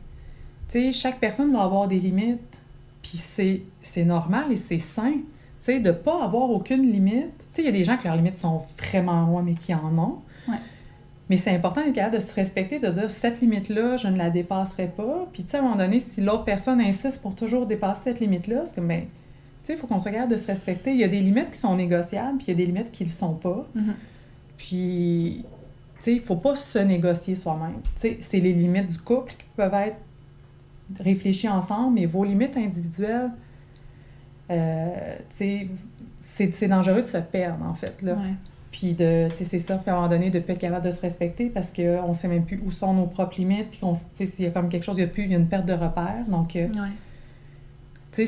tu sais, chaque personne va avoir des limites, puis c'est normal et c'est sain, tu sais, de pas avoir aucune limite. Tu sais, il y a des gens que leurs limites sont vraiment loin, mais qui en ont. Ouais. Mais c'est important d'être capable de se respecter, de dire, cette limite-là, je ne la dépasserai pas. Puis, tu sais, à un moment donné, si l'autre personne insiste pour toujours dépasser cette limite-là, c'est comme, ben, tu sais, il faut qu'on soit capable de se respecter. Il y a des limites qui sont négociables, puis il y a des limites qui ne le sont pas. Puis, tu sais, il faut pas se négocier soi-même. Tu sais, c'est les limites du couple qui peuvent être réfléchis ensemble, mais vos limites individuelles, tu sais, c'est dangereux de se perdre, en fait, là. Ouais. Puis tu sais, c'est ça, puis à un moment donné, de ne pas être capable de se respecter parce qu'on ne sait même plus où sont nos propres limites, puis tu sais, s'il y a comme quelque chose, il y a une perte de repère, donc, tu sais,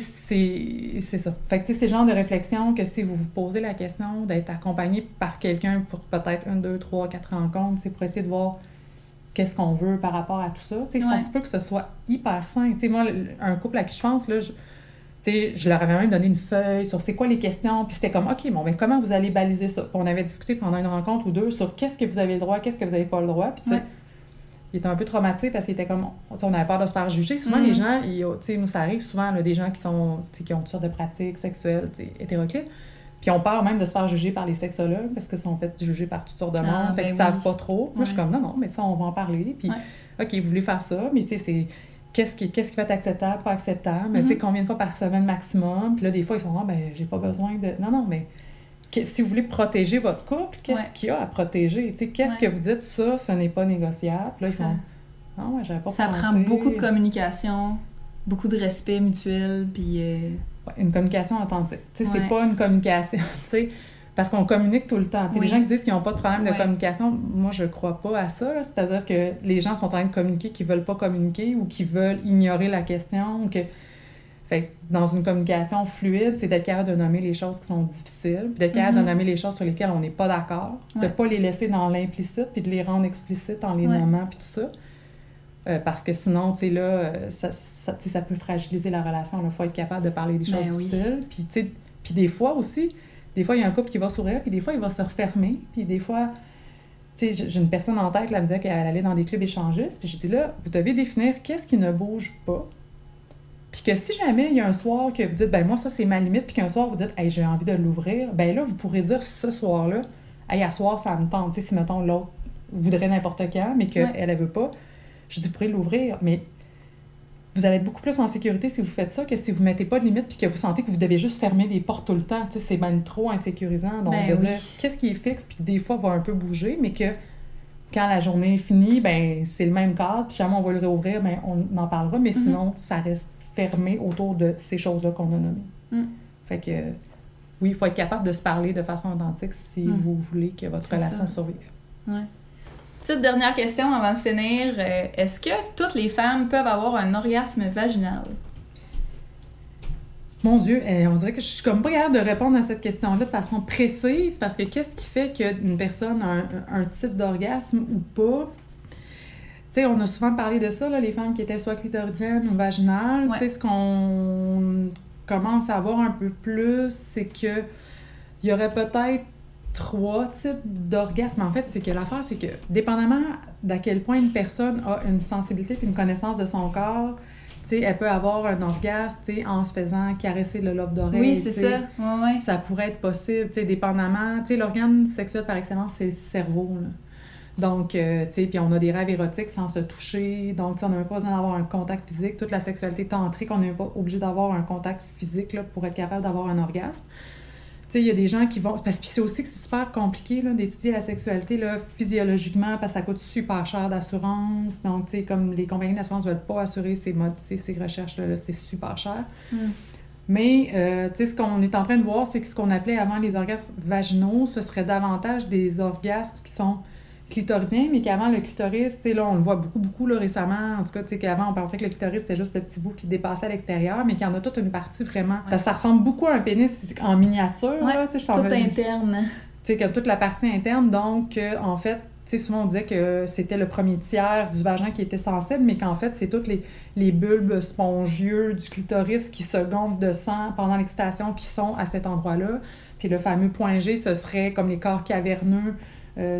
c'est ça. Fait que, tu sais, c'est le genre de réflexion que si vous vous posez la question d'être accompagné par quelqu'un pour peut-être 1, 2, 3, 4 rencontres, c'est pour essayer de voir qu'est-ce qu'on veut par rapport à tout ça. Tu sais, ça se peut que ce soit hyper sain. Tu sais, moi, un couple à qui je pense, là, tu sais, je leur avais même donné une feuille sur c'est quoi les questions, puis c'était comme, OK, bon, ben comment vous allez baliser ça? Puis on avait discuté pendant une rencontre ou deux sur qu'est-ce que vous avez le droit, qu'est-ce que vous n'avez pas le droit, puis tu sais, il était un peu traumatisé parce qu'il était comme, tu sais, on avait peur de se faire juger. Souvent, les gens, tu sais, nous, ça arrive souvent, là, des gens qui sont, tu sais, qui ont toutes sortes de pratiques sexuelles, tu sais, hétéroclites. Puis on peur même de se faire juger par les sexologues parce qu'ils sont fait juger par toutes sortes de monde, fait qu'ils savent pas trop. Moi, je suis comme, non, mais tu sais, on va en parler. Puis, OK, vous voulez faire ça, mais tu sais, c'est qu'est-ce qui va être acceptable, pas acceptable, mais tu sais, combien de fois par semaine maximum. Puis là, des fois, ils sont, ah, ben, j'ai pas besoin de. Non, mais si vous voulez protéger votre couple, qu'est-ce qu'il y a à protéger? Tu sais, qu'est-ce que vous dites, ça, ce n'est pas négociable. Puis là, ils sont, non, j'avais pas pensé. Ça prend beaucoup de communication, beaucoup de respect mutuel, puis. Une communication authentique. Tu sais, c'est pas une communication, tu sais, parce qu'on communique tout le temps. Tu sais, les gens qui disent qu'ils n'ont pas de problème de communication, moi, je crois pas à ça, là. C'est-à-dire que les gens sont en train de communiquer qui veulent pas communiquer ou qui veulent ignorer la question. Ou que... Fait que dans une communication fluide, c'est d'être capable de nommer les choses qui sont difficiles, puis d'être capable de nommer les choses sur lesquelles on n'est pas d'accord, de pas les laisser dans l'implicite, puis de les rendre explicites en les nommant, puis tout ça. Parce que sinon, tu sais, là, ça peut fragiliser la relation. Il faut être capable de parler des choses difficiles. Puis, tu sais, puis des fois aussi, il y a un couple qui va sourire, puis des fois, il va se refermer. Puis des fois, tu sais, j'ai une personne en tête, là, elle me disait qu'elle allait dans des clubs échangistes. Puis je dis là, vous devez définir qu'est-ce qui ne bouge pas. Puis que si jamais il y a un soir que vous dites, ben moi, ça, c'est ma limite, puis qu'un soir, vous dites, hey, j'ai envie de l'ouvrir, ben là, vous pourrez dire ce soir-là, hey, à soir, ça me tente. Tu sais, si, mettons, l'autre voudrait n'importe quand, mais qu'elle, elle veut pas, je dis, vous pourrez l'ouvrir, mais vous allez être beaucoup plus en sécurité si vous faites ça que si vous mettez pas de limite puis que vous sentez que vous devez juste fermer des portes tout le temps. Tu sais, c'est même trop insécurisant. Donc, qu'est-ce qui est fixe puis des fois va un peu bouger, mais que quand la journée est finie, ben c'est le même cadre. Puis jamais on va le réouvrir, ben on en parlera, mais sinon, ça reste fermé autour de ces choses-là qu'on a nommées. Fait que, oui, il faut être capable de se parler de façon authentique si vous voulez que votre relation survive. Ouais. Petite dernière question avant de finir. Est-ce que toutes les femmes peuvent avoir un orgasme vaginal? Mon Dieu, on dirait que je suis comme pas capable de répondre à cette question-là de façon précise, parce que qu'est-ce qui fait qu'une personne a un type d'orgasme ou pas? Tu sais, on a souvent parlé de ça, là, les femmes qui étaient soit clitoridiennes ou vaginales. Tu sais, ce qu'on commence à voir un peu plus, c'est que il y aurait peut-être 3 types d'orgasmes. En fait, c'est que l'affaire, c'est que dépendamment d'à quel point une personne a une sensibilité et une connaissance de son corps, tu sais, elle peut avoir un orgasme, tu sais, en se faisant caresser le lobe d'oreille. Oui, c'est ça. Ouais. Ça pourrait être possible, tu sais, dépendamment. Tu sais, l'organe sexuel par excellence, c'est le cerveau, là. Donc, tu sais, puis on a des rêves érotiques sans se toucher. Donc, tu sais, on n'a même pas besoin d'avoir un contact physique. Toute la sexualité tantrique, on n'est pas obligé d'avoir un contact physique là, pour être capable d'avoir un orgasme. Tu sais, il y a des gens qui vont... Parce que c'est aussi que c'est super compliqué là, d'étudier la sexualité là, physiologiquement, parce que ça coûte super cher d'assurance. Donc, tu sais, comme les compagnies d'assurance ne veulent pas assurer ces recherches-là, c'est super cher. Mais, tu sais, ce qu'on est en train de voir, c'est que ce qu'on appelait avant les orgasmes vaginaux, ce serait davantage des orgasmes qui sont clitoridiens, mais qu'avant le clitoris, tu sais, là, on le voit beaucoup là, récemment. En tout cas, tu sais, qu'avant, on pensait que le clitoris, c'était juste le petit bout qui dépassait à l'extérieur, mais qu'il y en a toute une partie vraiment... Parce que ça ressemble beaucoup à un pénis en miniature, là, tu sais, tout interne. Tu sais, comme toute la partie interne. Donc, en fait, tu sais, souvent, on disait que c'était le premier tiers du vagin qui était sensible, mais qu'en fait, c'est toutes les bulbes spongieux du clitoris qui se gonflent de sang pendant l'excitation qui sont à cet endroit-là. Puis le fameux point G, ce serait comme les corps caverneux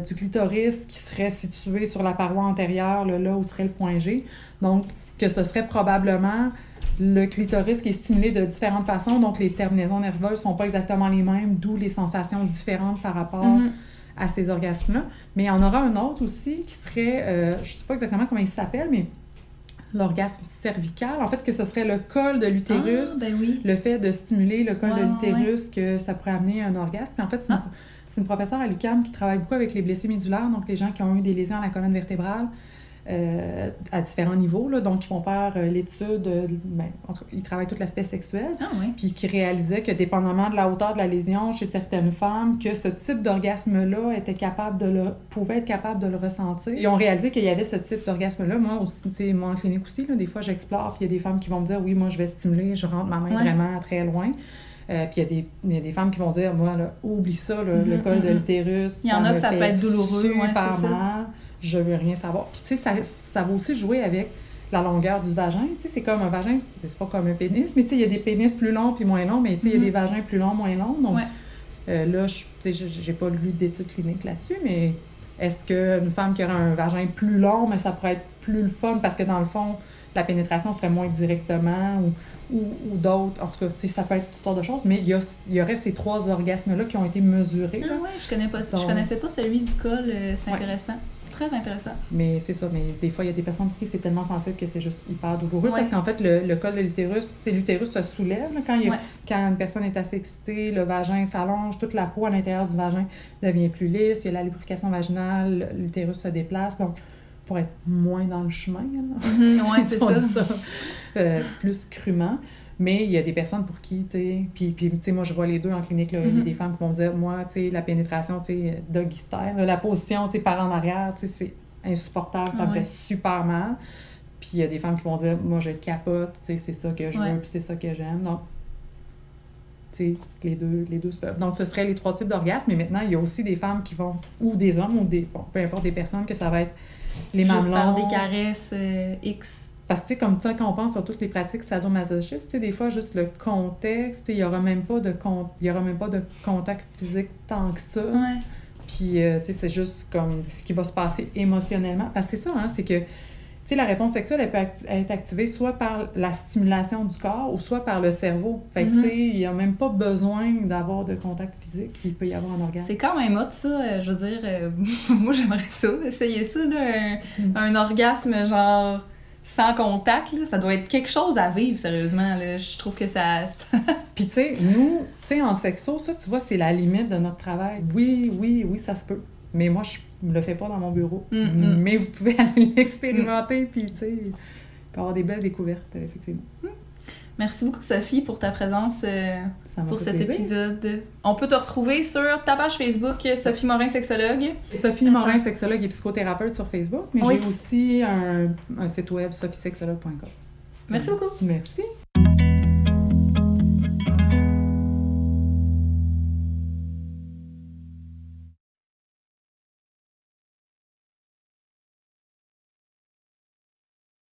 du clitoris qui serait situé sur la paroi antérieure, là où serait le point G. Donc, que ce serait probablement le clitoris qui est stimulé de différentes façons, donc les terminaisons nerveuses ne sont pas exactement les mêmes, d'où les sensations différentes par rapport à ces orgasmes-là. Mais il y en aura un autre aussi qui serait, je ne sais pas exactement comment il s'appelle, mais l'orgasme cervical. En fait, que ce serait le col de l'utérus, le fait de stimuler le col de l'utérus, que ça pourrait amener un orgasme. Puis en fait, c'est une professeure à l'UQAM qui travaille beaucoup avec les blessés médulaires, donc les gens qui ont eu des lésions à la colonne vertébrale à différents niveaux. Là, donc, ils vont faire l'étude, en tout cas, ils travaillent tout l'aspect sexuel, puis qui réalisaient que dépendamment de la hauteur de la lésion chez certaines femmes, que ce type d'orgasme-là pouvait être capable de le ressentir. Ils ont réalisé qu'il y avait ce type d'orgasme-là. Moi, aussi, moi en clinique aussi, là, des fois, j'explore, puis il y a des femmes qui vont me dire « Oui, moi, je vais stimuler, je rentre ma main vraiment très loin. » Puis il y a des femmes qui vont dire, moi, là, oublie ça, là, le col de l'utérus. Il y en a que ça peut être douloureux. Super mal. Je veux rien savoir. Puis tu sais, ça va aussi jouer avec la longueur du vagin. Tu sais, c'est comme un vagin, c'est pas comme un pénis, mais tu sais, il y a des pénis plus longs puis moins longs, mais tu sais, il y a des vagins plus longs, moins longs. Donc là, tu sais, j'ai pas lu d'études cliniques là-dessus, mais est-ce qu'une femme qui aurait un vagin plus long, mais ça pourrait être plus le fun parce que dans le fond, la pénétration serait moins directement ou d'autres. En tout cas, tu sais, ça peut être toutes sortes de choses, mais il y aurait ces 3 orgasmes-là qui ont été mesurés. Ah oui, je connaissais pas celui du col, c'est intéressant. Très intéressant. Mais c'est ça, mais des fois, il y a des personnes pour qui c'est tellement sensible que c'est juste hyper douloureux parce qu'en fait, le col de l'utérus, l'utérus se soulève là, quand une personne est assez excitée, le vagin s'allonge, toute la peau à l'intérieur du vagin devient plus lisse, il y a la lubrification vaginale, l'utérus se déplace, donc pour être moins dans le chemin, c'est ça. Plus crûment. Mais il y a des personnes pour qui, tu sais, puis tu sais, moi, je vois les deux en clinique, là, il y a des femmes qui vont dire, moi, tu sais, la pénétration, tu sais, doggy style, la position, tu sais, par en arrière, tu sais, c'est insupportable, ça me fait super mal. Puis il y a des femmes qui vont dire, moi, je capote, tu sais, c'est ça que je veux, puis c'est ça que j'aime. Donc, tu sais, les deux se peuvent. Donc, ce seraient les 3 types d'orgasmes, mais maintenant, il y a aussi des femmes qui vont, ou des hommes, ou peu importe, des personnes, que ça va être les mamelons. Juste faire des caresses X. Parce que, tu sais, comme ça, quand on pense sur toutes les pratiques sadomasochistes, tu sais, des fois, juste le contexte, il n'y aura même pas de contact physique tant que ça. Puis, tu sais, c'est juste comme ce qui va se passer émotionnellement. Parce que c'est ça, hein, c'est que, tu sais, la réponse sexuelle, elle peut être activée soit par la stimulation du corps ou soit par le cerveau. Fait que, tu sais, il n'y a même pas besoin d'avoir de contact physique, puis il peut y avoir un orgasme. C'est quand même hot, ça. Je veux dire, moi, j'aimerais ça, essayer ça, là, un orgasme, genre... sans contact, là, ça doit être quelque chose à vivre, sérieusement. Là. Je trouve que ça... Puis, tu sais, nous, tu sais, en sexo, ça, tu vois, c'est la limite de notre travail. Oui, ça se peut. Mais moi, je le fais pas dans mon bureau. Mais vous pouvez aller l'expérimenter, puis, tu sais, avoir des belles découvertes, effectivement. Merci beaucoup, Sophie, pour ta présence pour cet épisode. On peut te retrouver sur ta page Facebook, Sophie Morin, sexologue. Sophie Morin, sexologue et psychothérapeute sur Facebook, mais j'ai aussi un site web, sophiesexologue.com. Merci beaucoup. Merci.